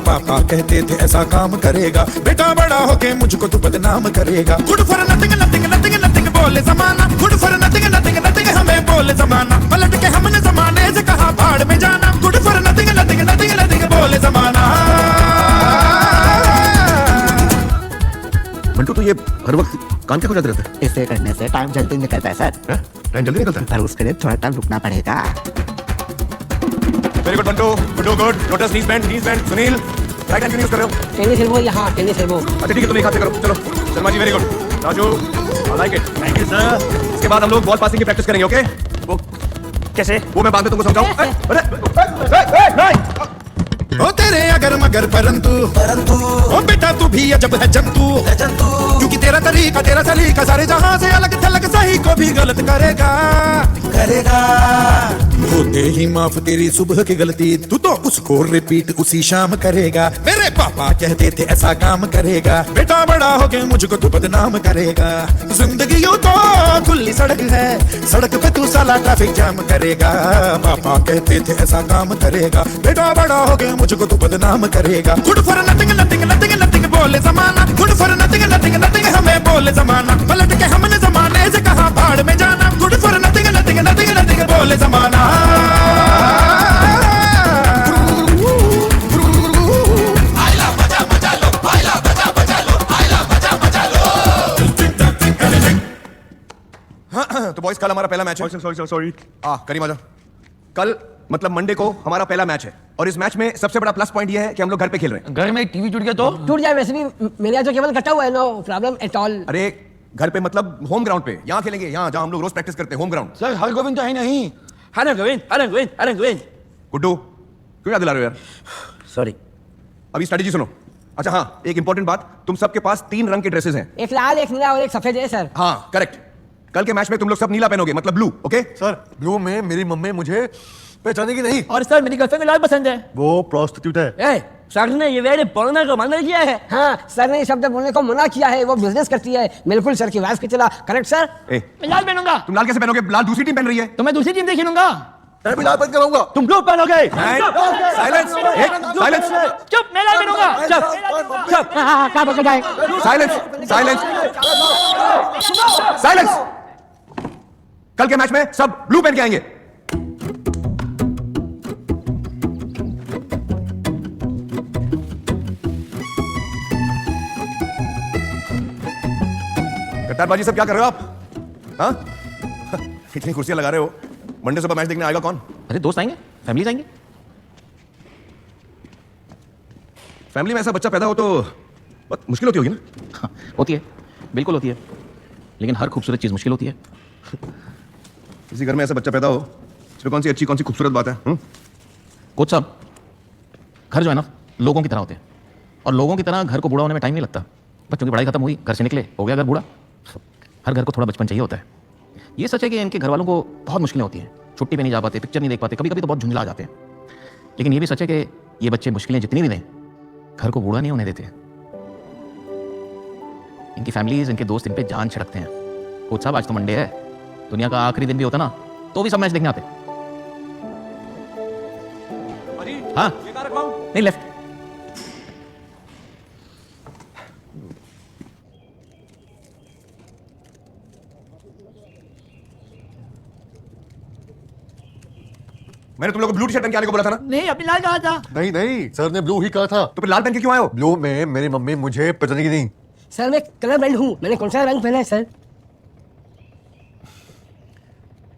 पापा कहते थे ऐसा काम करेगा, बेटा बड़ा हो के मुझको तू बदनाम करेगा। गुड फॉर नथिंग बोले जमाना, गुड फॉर नथिंग हमें बोले जमाना। पलट के हमने जमाने से कहा भाड़ में जाना। गुड फॉर नथिंग काम क्या हो जाते रहता है? इसे करने से टाइम जल्दी निकलता है सर। टाइम जल्दी निकलता है। पर उसके लिए थोड़ा टाइम रुकना पड़ेगा। Very good Bantu, good. Lotus knees bend. Sunil right hand use कर रहे हो? टेनिस एल्बो यहाँ, टेनिस एल्बो। अच्छा ठीक है, तुम एक हाथ से करो। चलो Sharma ji, very good. Raju, I like it. Thank you sir. इसके बाद हम लोग बॉल पासिंग की प्रैक्टिस करेंगे, ओके? वो कैसे? वो मैं बाद में तुमको समझाऊं। ओ तेरे अगर मगर परंतु ओ बेटा तू भी अजब है जंतु, क्योंकि तेरा तरीका तेरा सलीका सारे जहां से अलग थलग, सही को भी गलत करेगा। होते ही माफ तेरी सुबह की गलती, तू तो उसको रिपीट उसी शाम करेगा। मेरे पापा कहते थे ऐसा काम करेगा, बेटा बड़ा होके मुझको तू बदनाम करेगा। जिंदगी यूं तो खुली सड़क है, सड़क पे तू साला ट्रैफिक जाम करेगा। पापा कहते थे ऐसा काम करेगा, बेटा बड़ा होके मुझको तू बदनाम करेगा। Good for nothing nothing nothing nothing बोले जमाना, good for nothing nothing nothing हमें बोले जमाना। पलट के हमने जमाने से कहा भाड़ में जाना, good for nothing nothing nothing nothing बोले जमाना। तो बॉयज कल हमारा पहला मैच है। सॉरी करीम आजा। कल मतलब मंडे को हमारा पहला मैच है, और इस मैच में सबसे बड़ा प्लस पॉइंट ये है कि हम लोग घर पे खेल रहे हैं। घर में टीवी टूट गया तो टूट जाए, वैसे भी मेरे यहाँ जो केबल कटा हुआ है, नो प्रॉब्लम एट ऑल। अरे घर पे मतलब होम ग्राउंड पे, यहाँ खेलेंगे, यहाँ जहाँ हम लोग रोज प्रैक्टिस करते हैं, होम ग्राउंड। सर हर गोविंद तो है नहीं। हर गोविंद गुड्डू क्यों याद दिला रहे हो यार? सॉरी। अभी स्ट्रेटेजी सुनो। अच्छा हाँ, एक इंपॉर्टेंट बात, तुम सबके पास 3 रंग के ड्रेसेस हैं। एक लाल, एक नीला और एक सफेद है सर। हाँ करेक्ट। कल के मैच में तुम लोग सब नीला पहनोगे, मतलब ब्लू, ओके? सर ब्लू में मेरी मम्मी मुझे पहचानेगी नहीं। और सर मेरी गर्लफ्रेंड को लाल पसंद है। वो प्रोस्टिट्यूट है। सर ने ये वेरे बोलने को मना किया है। हाँ सर ने ये शब्द बोलने को मना किया है, वो बिजनेस करती है। बिल्कुल सर की वाइफ की चला। Correct sir. मैं लाल पहनूंगा। तुम लाल कैसे पहनोगे? लाल दूसरी टीम पहन रही है। तो मैं दूसरी टीम से खेलूंगा। मैं भी लाल पहन कर आऊंगा। तुम ब्लू पहनोगे। साइलेंस, साइलेंस, चुप, मैं लाल पहनूंगा। चुप क्या बोल जाए। Silence, silence, silence. कल के मैच में सब ब्लू पहन के आएंगे। कट्टारबाजी सब क्या कर रहे हो आप? हाँ? इतनी कुर्सियां लगा रहे हो, मंडे सुबह मैच देखने आएगा कौन? अरे दोस्त आएंगे, फैमिली आएंगे। फैमिली में ऐसा बच्चा पैदा हो तो बहुत मुश्किल होती होगी ना? हाँ, होती है, बिल्कुल होती है, लेकिन हर खूबसूरत चीज मुश्किल होती है। किसी घर में ऐसा बच्चा पैदा हो, इसमें कौन सी अच्छी कौन सी खूबसूरत बात है? कोच साहब, घर जो है ना लोगों की तरह होते हैं, और लोगों की तरह घर को बूढ़ा होने में टाइम नहीं लगता। बच्चों की पढ़ाई खत्म हुई, घर से निकले, हो गया घर बूढ़ा। हर घर को थोड़ा बचपन चाहिए होता है। ये सच है कि इनके घर वालों को बहुत मुश्किलें होती हैं, छुट्टी पे नहीं जा पाते, पिक्चर नहीं देख पाते, कभी कभी तो बहुत झुंझला जाते हैं। लेकिन ये भी सच है कि ये बच्चे मुश्किलें जितनी भी दें, घर को बूढ़ा नहीं होने देते। इनकी फैमिलीज, इनके दोस्त इन पे जान छिड़कते हैं। कोच साहब आज तो मंडे है, दुनिया का आखिरी दिन भी होता ना तो भी सब मैच देखने आते। हाँ नहीं, लेफ्ट। मैंने तुम लोग को ब्लू टी-शर्ट पहन के आने को बोला था ना? नहीं, अपनी लाल कहा था। नहीं सर ने ब्लू ही कहा था। तो फिर लाल पहन के क्यों आए हो? ब्लू में मेरी मम्मी मुझे पहचानेगी नहीं। सर मैं कलर ब्लाइंड हूँ, मैंने कौन सा रंग पहना है सर?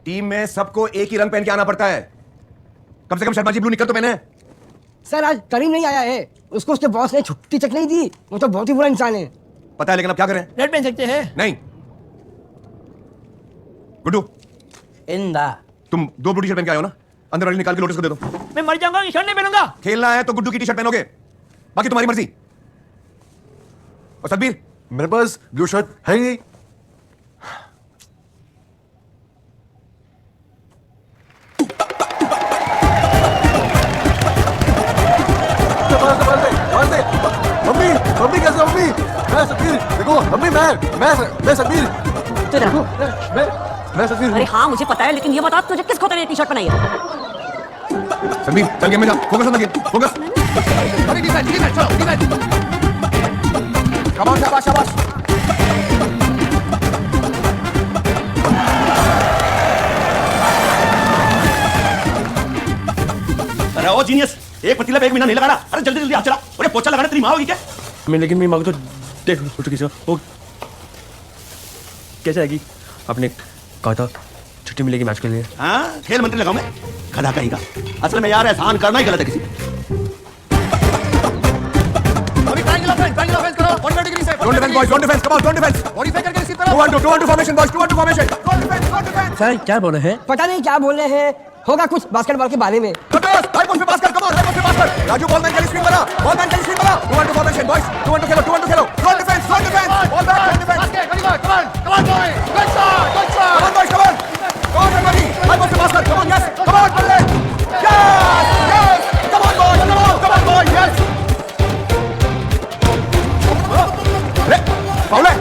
टीम में सबको एक ही रंग पहन के आना पड़ता है। कम से कम शर्मा जी ब्लू निकल तो पहने। सर आज करीम नहीं आया है, उसको उसके बॉस ने छुट्टी तक नहीं दी। वो तो बहुत ही बुरा इंसान है। पता है, लेकिन अब क्या करें? रेड पहन सकते हैं। नहीं। गुड्डू, इंदा तुम 2 ब्लू टी-शर्ट पहन के आए हो ना? अंदर वाली निकाल के लोटस को दे दो। मैं मर जाऊंगा, टी-शर्ट नहीं पहनूंगा। खेलना है तो गुड्डू की टी-शर्ट पहनोगे, बाकी तुम्हारी मर्जी। और सतबीर, मेरे पास ब्लू शर्ट है ही नहीं। मम्मी मम्मी कैसे? मम्मी मैं सतबीर, देखो मम्मी मैं सतबीर। तो रहो। मैं सतबीर। अरे हाँ मुझे पता है, लेकिन ये बता तुझे किसको तेरी टी-शर्ट बनाई है? सतबीर चल गेम में जा, focus on the game, focus. अरे डिफेंस चलो, डिफेंस। शाबाश शाबाश शाबाश। अरे ओ जीनियस, एक पतीला पे एक महीना नहीं लगाना। अरे जल्दी जल्दी आ चला। अरे पोछा लगाना तेरी माँ होगी क्या? मैं लेकिन मेरी माँ को तो देख चुकी सर। कैसे आएगी? आपने कहा था छुट्टी मिलेगी मैच के लिए। हाँ, खेल मंत्री लगाऊं मैं, गधा कहीं का। असल में यार एहसान करना ही गलत है किसी पे। Don't defense, boys. Don't defense. Come on, don't defense. 2-1-2 formation, boys. 2-1-2 formation. Sir क्या बोल रहे हैं? पता नहीं क्या बोल रहे हैं, होगा कुछ बास्केटबॉल के बारे में। हाई पोस्ट पे पास कर, come on, हाई पोस्ट पे पास कर। राजू बॉलमैन के लिए स्क्रीन बना, बॉलमैन के लिए स्क्रीन बना। 2-1-2 formation, boys. 2-1-2 Khelo, 2-1-2 Khelo. Don't defense, don't defense. Ball back, don't defense. Come on, boys. Come on. Come on, everybody. High post पे पास कर. Come on, yes. Come on, बल्ले. Yes, yes. Come on, boys. Come on, boys. Yes. अरे, foul है।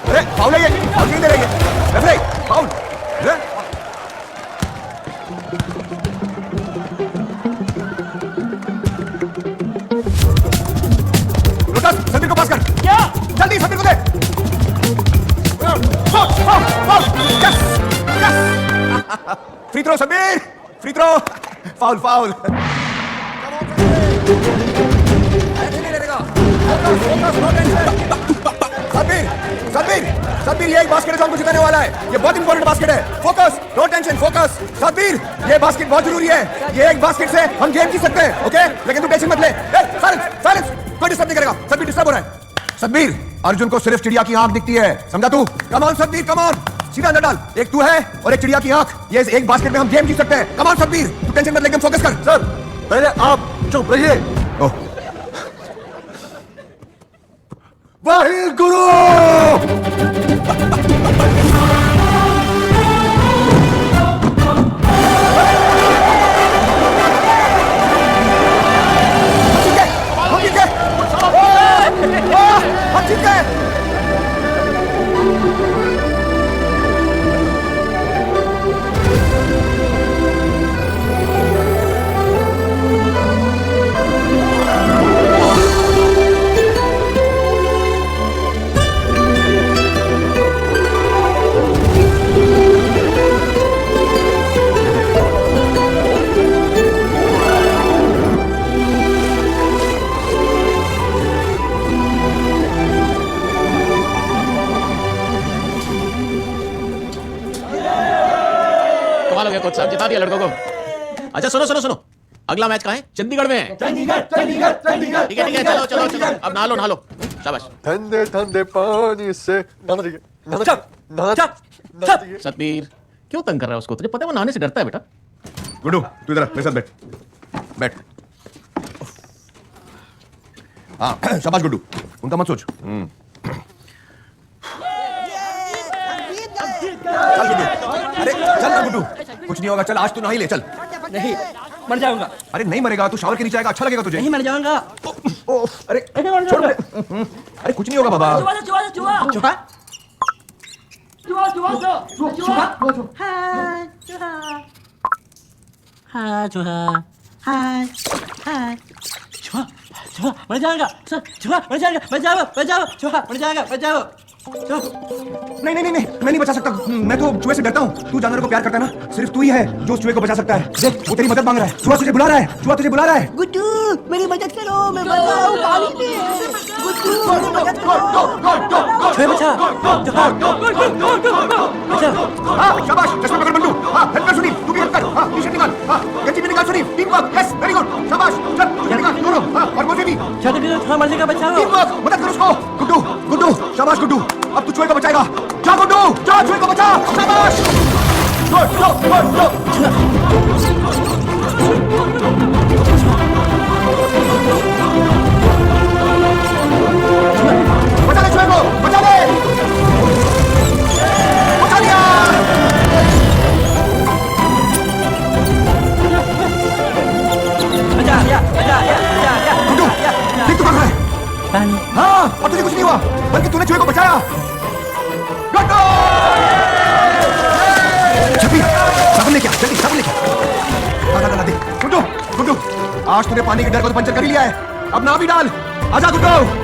अरे, foul है ये। Foul नहीं दे रही है। Referee, foul. अरे, समीर को पास कर। क्या? जल्दी समीर को दे। Free throw Sameer, free throw. Foul foul. Sameer Sameer Sameer ये एक बास्केट है जो हमको जिताने वाला है। ये बहुत इंपॉर्टेंट बास्केट है। Focus, no tension, focus. Sameer ये बास्केट बहुत जरूरी है। ये एक बास्केट से हम गेम जीत सकते हैं, ओके? लेकिन तू टेंशन मत ले। साइलेंस साइलेंस, कोई डिस्टर्ब नहीं करेगा। समीर डिस्टर्ब हो रहा है। समीर, अर्जुन को सिर्फ चिड़िया की आंख दिखती है, समझा तू? Come on Sameer, come on. सीधा अंदर डाल। एक तू है और एक चिड़िया की आंख। ये एक बास्केट में हम गेम जीत सकते हैं। कम ऑन समीर, तू टेंशन मत ले, फोकस कर। सर पहले आप चुप रहिए। वाहिगुरु। कोच साहब जिता दिया लड़कों को। अच्छा सुनो सुनो सुनो, अगला मैच कहाँ है? चंडीगढ़ में है। चंडीगढ़। ठीक है ठीक है, चलो चलो चलो, अब नहा लो नहा लो, शाबाश। ठंडे ठंडे पानी से सतबीर क्यों तंग कर रहा है उसको? तुझे पता है वो नहाने से डरता है बेटा। गुड्डू तू इधर मेरे साथ बैठ, बैठ। हाँ शाबाश गुड्डू, उनका मत सोच। चल गुड्डू, अरे चल ना गुड्डू, कुछ नहीं होगा। चल आज तू नहा ही ले, चल। नहीं, मर जाऊंगा। अरे नहीं मरेगा, तू शावर के नीचे आएगा, अच्छा लगेगा तुझे। नहीं मर जाऊंगा। अरे छोड़ दे। अरे कुछ नहीं होगा बाबा। मर जाएगा, मर जाएगा, बचाओ बचाओ, मर जाएगा, बचाओ। नहीं नहीं नहीं, मैं नहीं बचा सकता। मैं तो चूहे से डरता हूँ। तू जानवरों को प्यार करता है ना, सिर्फ तू ही है जो उस चूहे को बचा सकता है। देख वो तेरी मदद मांग रहा है। चूहा तुझे बुला रहा है, चूहा तुझे बुला रहा है। गुड्डू मेरी मदद करो, मैं मर रहा हूँ पानी में। गुड्डू मेरी मदद करो। हाँ शाबाश, चश्मा पकड़ बंडू। हाँ हेल्प कर सुनील, तू भी हेल्प कर। हाँ टी-शर्ट निकाल, हाँ गंजी भी निकाल Sunil. Team work, yes very good, शाबाश। चल टी-शर्ट निकाल दोनों। हाँ और मुझे भी। थोड़ा मर जाएगा, बचाओ। टीम वर्क, मदद कर उसको। गुड्डू गुड्डू, शाबाश गुड्डू, अब तू चूहे को बचाएगा। जा गुड्डू, जा चूहे को बचा, शाबाश। बचा ले चूहे को, बचा ले। बचा लिया। गुड्डू ठीक तो कर रहा है। हाँ और तुझे कुछ नहीं हुआ, बल्कि तूने चूहे को बचाया। साबुन लेके आ, जल्दी साबुन लेके आ। ला दे गुड्डू। गुड्डू आज तूने पानी के डर को तो पंचर कर ही लिया है, अब ना भी डाल। आजा गुड्डू।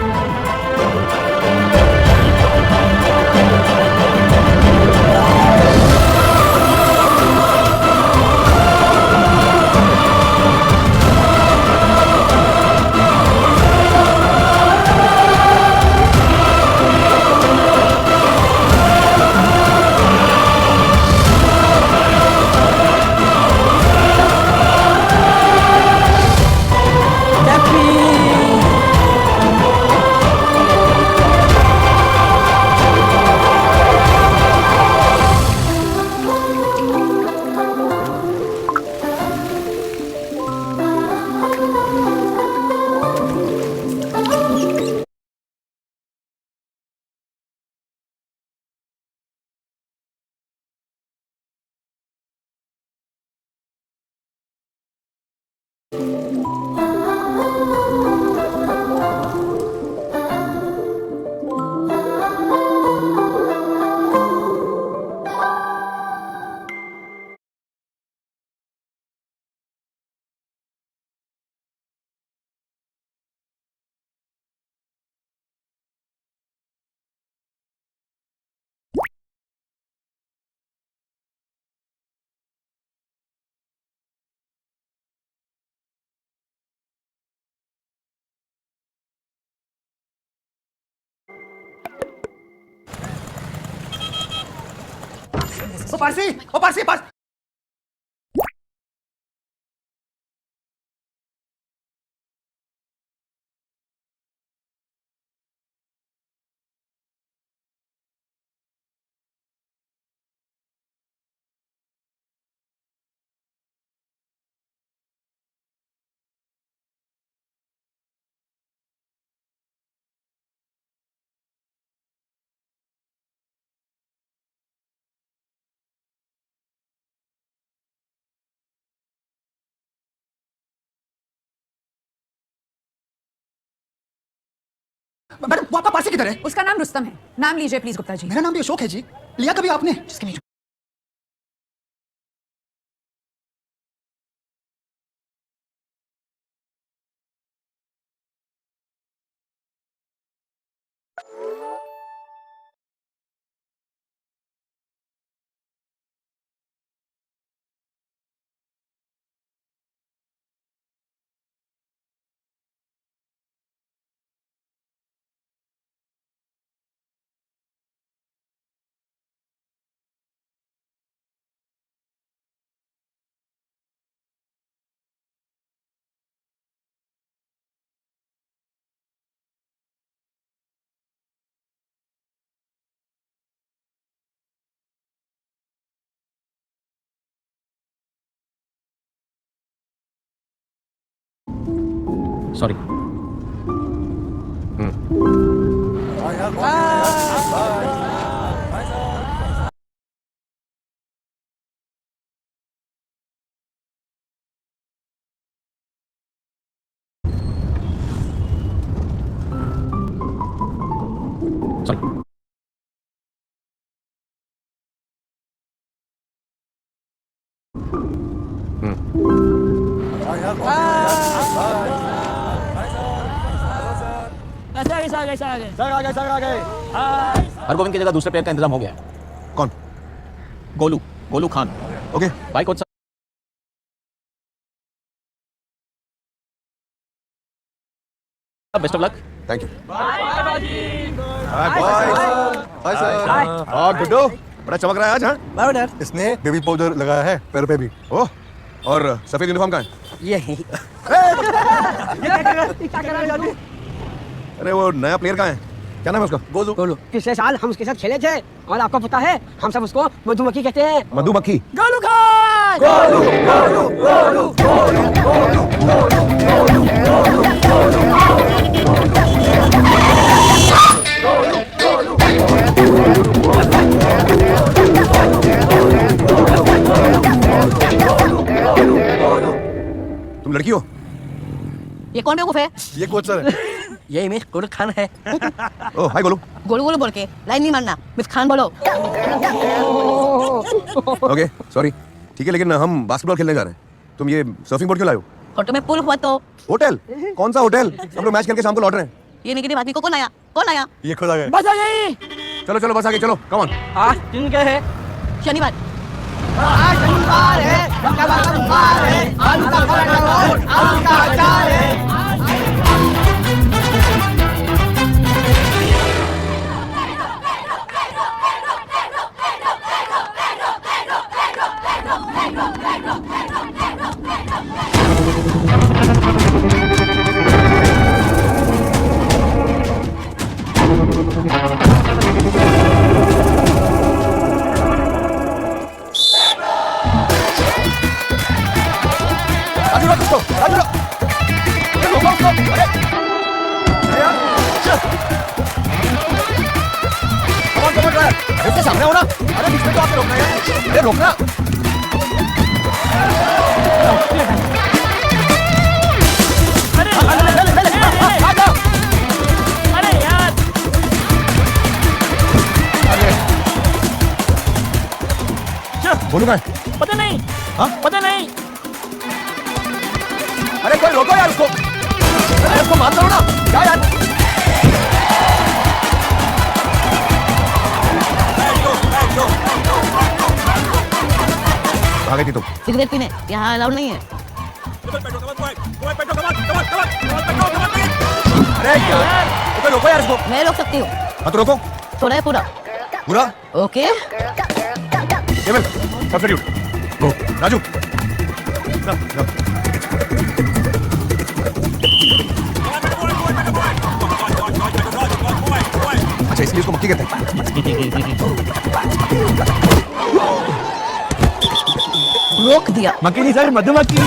ओ पारसी पास मैडम वो आपका पारसी किधर है? उसका नाम रुस्तम है। नाम लीजिए प्लीज गुप्ता जी। मेरा नाम भी अशोक है जी। लिया कभी आपने? सॉरी। हरगोविंद की जगह दूसरे प्लेयर का इंतजाम हो गया है। कौन? गोलू, गोलू खान। ओके भाई coach best of luck. Thank you. Hi sir. और गुड्डू बड़ा चमक रहा है आज। हाँ इसने बेबी पाउडर लगाया है पैर पे भी। ओह, और सफेद यूनिफॉर्म कहाँ है? ये क्या कर रहा है? अरे वो नया प्लेयर कहाँ है? क्या नाम है उसका? गोलू। गोलू पिछले साल हम उसके साथ खेले थे और आपको पता है हम सब उसको मधुमक्खी कहते हैं। मधुमक्खी। गोलू खान। गोलू गोलू गोलू गोलू गोलू तुम लड़की हो? ये कौन बेवकूफ है? ये कोच सर है। ये इमेज गोलू खान है। ओह हाय गोलू। गोलू गोलू बोल के लाइन नहीं मारना, मिस खान बोलो। Okay sorry. ठीक है, लेकिन हम बास्केटबॉल खेलने जा रहे हैं। तुम ये सर्फिंग बोर्ड क्यों लाए हो? फोटो में पुल हुआ तो होटल? कौन सा होटल? हम लोग मैच खेल के शाम को लौट रहे हैं। ये नेगेटिव आदमी को कौन आया? कौन आया? ये खुद आ गए। बस आ गई। चलो चलो बस आगे चलो, कम ऑन। आज दिन क्या है? शनिवार। आज शनिवार है। शनिवार है। आलू का पराठा और आलू का अचार है। इसके सामने हो ना। अरे बीच में तो आपने रोकना है। अरे रोकना। बोलू का पता नहीं। हाँ? पता नहीं। अरे कोई रोको यार उसको, अरे उसको मार दो ना, क्या यार। कहाँ गई थी तुम? सिगरेट पीने यहाँ अलाउड नहीं है। अरे यार, तो रोको यार उसको। मैं रोक सकती हूँ। हाँ तो रोको। थोड़ा है पूरा। पूरा? ओके। केवल, सब्स्टिट्यूट। गो, राजू। अच्छा इसलिए उसको मक्खी कहते हैं। रोक दिया। मक्खी नहीं सर, मधुमक्खी।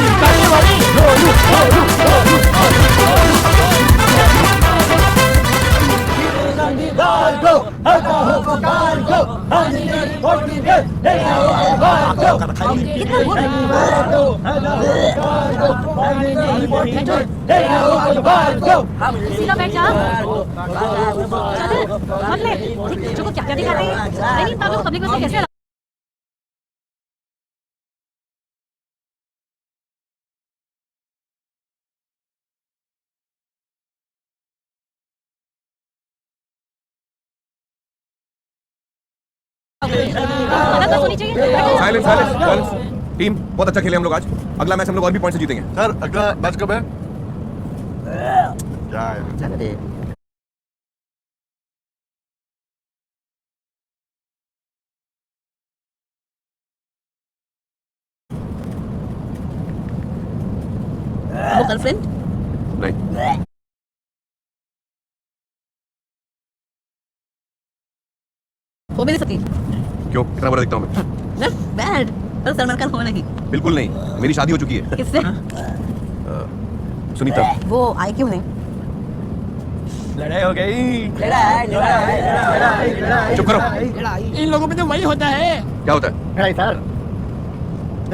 सीधा बैठ जा। मत ले, बच्चों को क्या क्या दिखा रही है? नहीं, तब लोग पब्लिक में से कैसे साइलेंस साइलेंस साइलेंस। टीम बहुत अच्छा खेले हम लोग आज। अगला मैच हम लोग और भी पॉइंट से जीतेंगे। सर अगला मैच कब है? क्या है? वो गर्लफ्रेंड? नहीं। हो भी नहीं सकती। क्यों? कितना बुरा दिखता हूँ मैं? बैड। पर सलमान खान हो नहीं। बिल्कुल नहीं, मेरी शादी हो चुकी है। किससे? सुनीता। वो आई क्यों नहीं? लड़ाई हो गई। चुप करो। इन लोगों में तो वही होता है। क्या होता है? लड़ाई सर,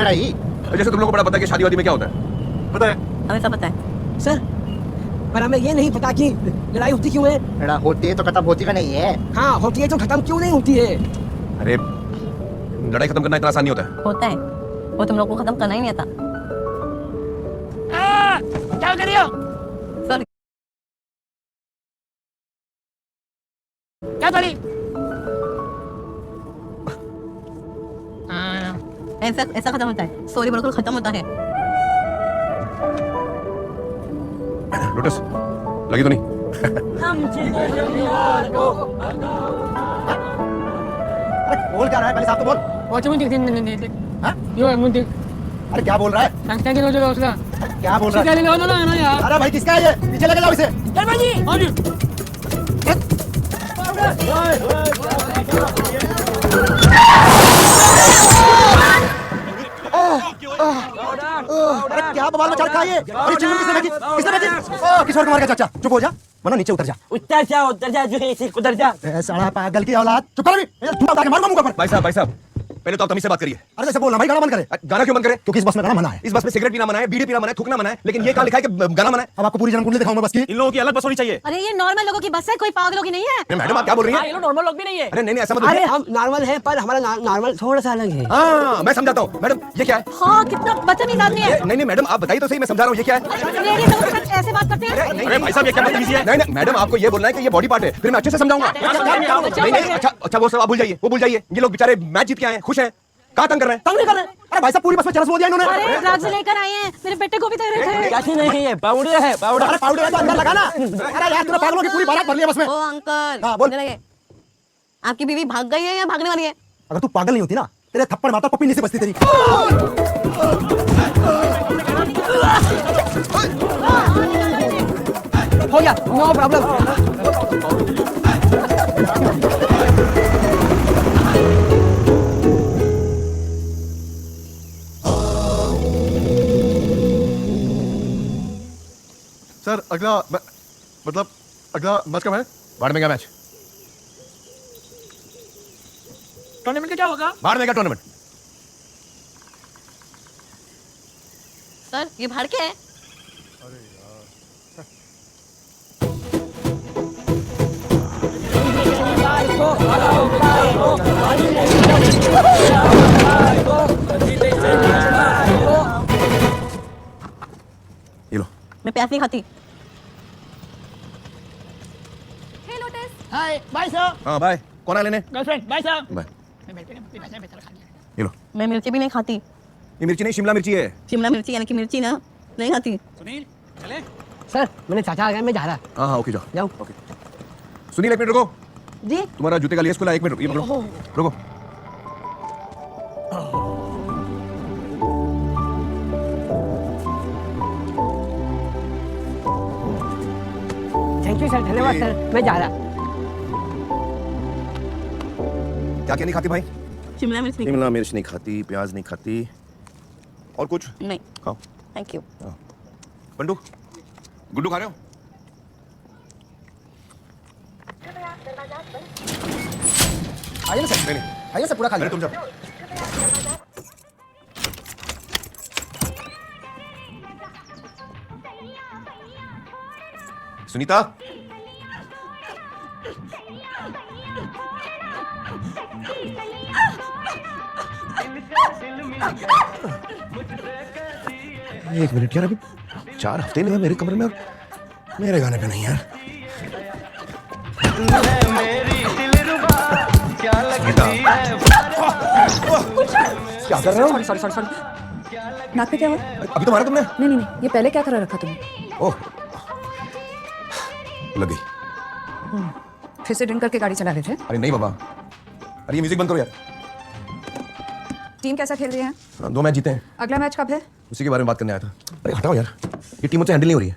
लड़ाई। जैसे तुम लोगों को बड़ा पता है कि शादी वादी में क्या होता है? पता है? हमें सब पता है। सर, पर हमें ये नहीं पता कि लड़ाई होती क्यों है। लड़ाई होती है तो खत्म होती का नहीं है। हाँ होती है तो खत्म क्यों नहीं होती है? अरे लड़ाई खत्म करना इतना आसान नहीं होता है। होता है। वो तुम लोग को खत्म करना ही नहीं आता। क्या कर रही हो? सर क्या करी? ऐसा ऐसा खत्म होता है। सॉरी बोलकर खत्म होता है। लोटस लगी तो नहीं? अरे बोल क्या रहा है पहले साहब तो बोल। अरे क्या बोल रहा है? क्या बोल रहा है? अरे भाई किसका है ये? पीछे लेके जाओ इसे। अरे क्या बवाल मचा रखा है ये? अरे चिल्लू किसने भेजी? किसने भेजी? किशोर कुमार का चाचा। चुप हो जा, वरना नीचे उतर जा। उतर जा जो है इसी उतर जा। ए साला पागल की औलाद, चुप कर अभी। झूठा उतार के मारूंगा मुंह पर। भाई साहब पहले तो आप तमीज से बात करिए। अरे जैसे बोलना भाई, गाना बंद करे। गाना क्यों बंद करे? क्योंकि इस बस में गाना मना है। इस बस में सिगरेट पीना मना है, बीड़ी पीना मना है, थूकना मना है, लेकिन ये कहाँ लिखा है कि गाना मना है? अब आपको पूरी जन्म कुंडली दिखाऊंगा बस की। इन लोगों की अलग बस होनी चाहिए। अरे ये नॉर्मल लोगों की बस है, कोई पागलों की नहीं है। अरे मैडम आप क्या बोल रही हैं? ये लोग नॉर्मल लोग भी नहीं है। अरे नहीं ऐसा मत अरे बोलिए। हम नॉर्मल है, पर हमारा नॉर्मल थोड़ा सा अलग है। हाँ मैं समझाता हूँ। मैडम ये क्या है? हाँ कितना बदतमीज आदमी है। नहीं मैडम आप बताइए तो सही, मैं समझा रहा हूँ ये क्या है? लेडीज लोगों के साथ ऐसे बात करते हैं। अरे भाई साहब ये क्या बदतमीजी है? नहीं मैडम आपको ये बोलना है कि ये बॉडी पार्ट है, फिर मैं अच्छे से समझाऊंगा। नहीं अच्छा वो सब आप भूल जाइए, वो भूल जाइए। ये लोग बेचारे मैच जीत के आए हैं, खुश हैं। कहाँ तंग कर रहे हैं? तंग नहीं कर रहे। अरे भाई साहब पूरी बस में चरस बोल दिया इन्होंने। अरे ड्रग्स लेकर आए हैं, मेरे बेटे को भी दे रहे थे। कैसी नहीं है, पाउडर है पाउडर। अरे पाउडर है तो अंदर लगा ना। अरे यार तूने पागलों की पूरी बारात भर लिया बस में। ओ अंकल। हाँ, बोल। इधर आइए। आपकी बीवी भाग गई है या भागने वाली है? अगर तू पागल नहीं होती ना, तेरे थप्पड़ मारता पप्पी नहीं से बचती तेरी। हो गया, नो प्रॉब्लम। सर अगला मतलब अगला मैच कब है? बाढ़ का मैच। टूर्नामेंट का क्या होगा? बाढ़ का टूर्नामेंट। सर ये भाड़ के है। अरे प्याज नहीं खाती। Hi bye sir. हाँ बाय। कौन आ लेने? Girlfriend bye sir. बाय। ये लो। मैं मिर्ची भी नहीं खाती। ये मिर्ची नहीं, शिमला मिर्ची है। शिमला मिर्ची यानी कि मिर्ची ना, नहीं खाती। सुनील चले। सर मैंने चाचा आ गया, मैं जा रहा। हाँ हाँ ओके जाओ। जाओ। ओके। सुनील एक मिनट रुको। जी। तुम्हारा जूते का लेस खुला, एक मिनट ये पकड़ो। रुको। थैंक यू सर, धन्यवाद सर, मैं जा रहा। क्या क्या नहीं खाती भाई? शिमला मिर्च नहीं। शिमला मिर्च नहीं खाती, प्याज नहीं खाती, और कुछ नहीं। खाओ। Thank you. बंडू गुड्डू खा रहे हो? आइए ना सर, नहीं आइए सर, पूरा खा अरे लीजिए। तुम जाओ। सुनीता एक मिनट यार, अभी 4 हफ्ते में मेरे कमरे में और मेरे गाने पे नहीं यार। क्या कर रहे हो? Sorry sorry sorry. नाक पे क्या हुआ? अभी तो मारा तुमने। नहीं नहीं नहीं, ये पहले क्या करा रखा तुमने? ओह लग गई। फिर से ड्रिंक करके गाड़ी चला रहे थे? अरे नहीं बाबा, अरे ये म्यूजिक बंद करो यार। टीम कैसा खेल रही है? 2 मैच जीते हैं। अगला मैच कब है? उसी के बारे में बात करने आया था। अरे हटाओ यार, ये टीम मुझसे हैंडल नहीं हो रही है।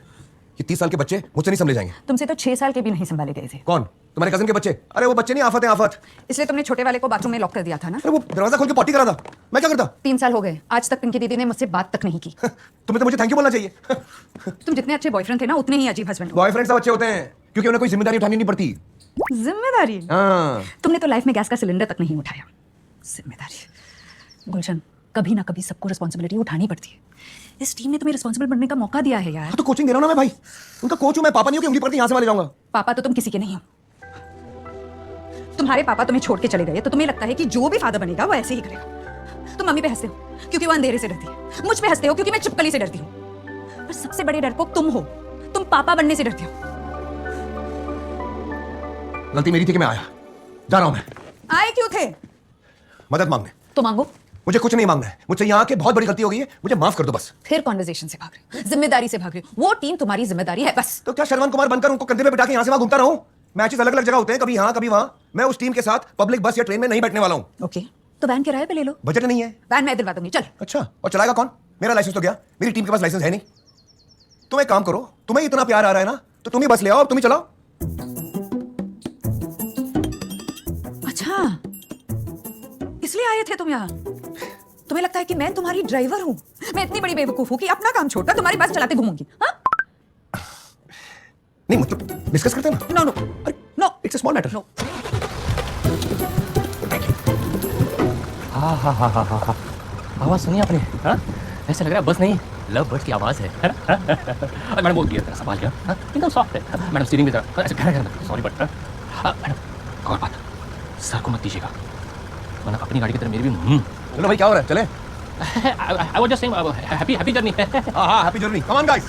ये 30 साल के बच्चे मुझसे नहीं संभले जाएंगे। तुमसे तो 6 साल के भी नहीं संभाले गए थे। कौन? तुम्हारे कजन के बच्चे? अरे वो बच्चे नहीं, आफत है आफत। इसलिए तुमने छोटे वाले को बाथरूम में लॉक कर दिया था ना? अरे वो दरवाजा खोल के पॉटी करा था, मैं क्या करता? 3 साल हो गए, आज तक पिंकी दीदी ने मुझसे बात तक नहीं की। तुम्हें तो मुझे थैंक यू बोलना चाहिए। तुम जितने अच्छे बॉयफ्रेंड थे ना, उतने ही अजीब हस्बैंड। बॉयफ्रेंड सब अच्छे होते हैं क्योंकि उन्हें कोई जिम्मेदारी उठानी नहीं पड़ती। जिम्मेदारी? हाँ। तुमने तो लाइफ में गैस का सिलेंडर तक नहीं उठाया। जिम्मेदारी गुलशन, कभी ना कभी सबको रिस्पॉन्सिबिलिटी उठानी पड़ती है। इस टीम ने तुम्हें रिस्पॉन्सिबल बनने का मौका दिया है यार। हाँ तो कोचिंग दे रहा हूं ना मैं भाई, उनका कोच हूं मैं। पापा नहीं हूं कि उंगली पड़ती यहां से मैं ले जाऊंगा। पापा तो तुम किसी के नहीं हो। तुम्हारे पापा तुम्हें छोड़ के चले गए तो तुम्हें लगता है कि जो भी फादर बनेगा वो ऐसे ही करेगा। तुम मम्मी पे हंसते हो क्योंकि वो अंधेरे से डरती है, मुझ पे हंसते हो क्योंकि मैं छिपकली से डरती हूँ, पर सबसे बड़े डरपोक तुम हो। तुम पापा बनने से डरते हो। गलती मेरी थी कि मैं आया, जा रहा हूं मैं। आए क्यों थे? मदद मांगने। तो मांगो। मुझे कुछ नहीं मांगना है, मुझसे यहाँ आके बहुत बड़ी गलती हो गई है, मुझे माफ कर दो बस। फिर कॉन्वर्सेशन से भाग रहे हो, जिम्मेदारी से भाग रहे हो। वो टीम तुम्हारी जिम्मेदारी है बस। तो क्या शर्मन कुमार बनकर उनको कंधे पे बिठा के यहाँ से वहां घूमता रहूं? मैचेस अलग अलग जगह होते हैं, कभी यहाँ कभी वहां। मैं उस टीम के साथ पब्लिक बस या ट्रेन में नहीं बैठने वाला हूँ। ओके, तो वैन किराए पे ले लो। बजट नहीं है। वैन मैं दिलवा दूंगी, चल। अच्छा, और चलाएगा कौन? मेरा लाइसेंस तो गया, मेरी टीम के पास लाइसेंस है नहीं। तुम एक काम करो, तुम्हें इतना प्यार आ रहा है ना, तो तुम ही बस ले आओ और तुम ही चलाओ। अच्छा, इसलिए आए थे तुम यहाँ? तुम्हें लगता है कि मैं तुम्हारी ड्राइवर हूँ? मैं इतनी बड़ी बेवकूफ हूँ कि अपना काम छोड़कर तुम्हारी बस चलाते घूमूंगी? हाँ? नहीं मतलब डिस्कस करते हैं ना। No no no, it's a small matter. No. हाँ हाँ हाँ हाँ हाँ, आवाज सुनी आपने? हाँ, ऐसा लग रहा है बस नहीं, लव बर्ड की आवाज है। मैडम बोल दिया, संभाल गया, एकदम सॉफ्ट है। मैडम स्टीयरिंग भी जरा ऐसे कहना, सॉरी बट मैडम और बात, सर को मत दीजिएगा वरना अपनी गाड़ी की तरह मेरी भी। चलो भाई क्या हो रहा है, चले। I was just saying, happy journey. हाँ happy journey, come on guys.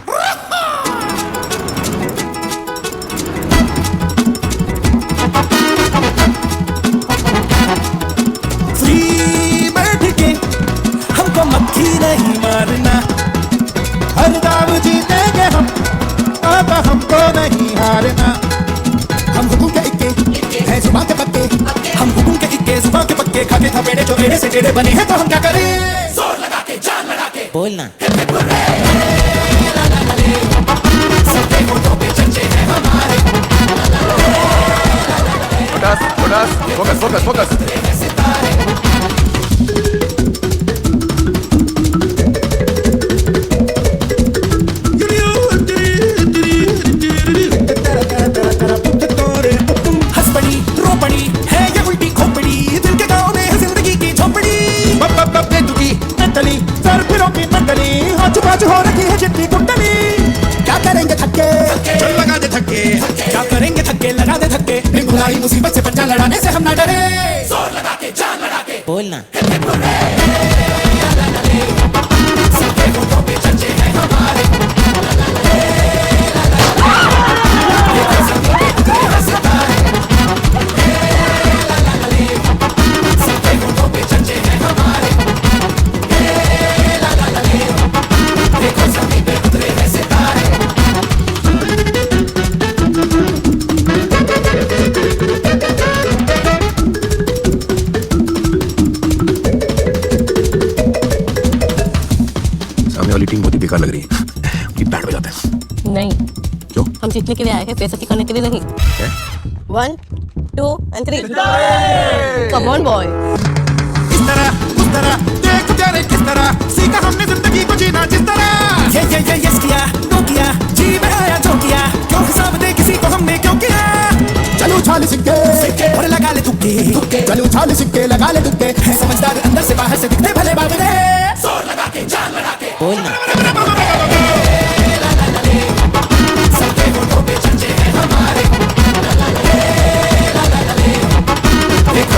Free बैठ के हमको मक्खी नहीं मारना, हर दाव जीतेंगे हम, अब हमको नहीं हारना। हम हुकुम के इक्के हैं जुबान के पक्के, हम हुकुम के इक्के जुबान के पक्के, खाके थपेड़े जो एड़े से टेढ़े बने हैं तो हम क्या करें? जोर लगा के जान लगा के बोलना, सबके होठों पे चर्चे हैं हमारे। Focus focus focus. हंसपड़ी रोपड़ी है ये उल्टी खोपड़ी, दिल के गाँव में है जिंदगी की झोपड़ी। बेतुकी नटली सर फिरों की मंडली, आजू बाजू हो रखी है जितनी कुंडली। क्या करेंगे थक्के, चल लगा दे थक्के, क्या करेंगे थक्के लगा दे थक्के। बिन बुलाई मुसीबत से पंजा लड़ाने से हम ना डरे, जोर लगा के जान लगा के बोलना, सबके होठों पे चर्चे हैं हमारे। बेकार लग रही है, ये बैंड बजाते हैं। नहीं, क्यों? हम जीतने के लिए आए हैं, पैसा सिखाने के लिए नहीं। 1 2 and 3 कम ऑन बॉय। इस तरह उस तरह देख प्यारे किस तरह सीखा हमने जिंदगी को जीना जिस तरह ये यस किया नो किया जी में आया जो किया क्यों हिसाब दे किसी को हमने क्यों किया चलो छाल सिक्के और लगा ले तुक्के चलो छाल सिक्के लगा ले तुक्के है समझदार अंदर से बाहर से दिखते भले बाबरे जोर लगा के जान लगा के बोल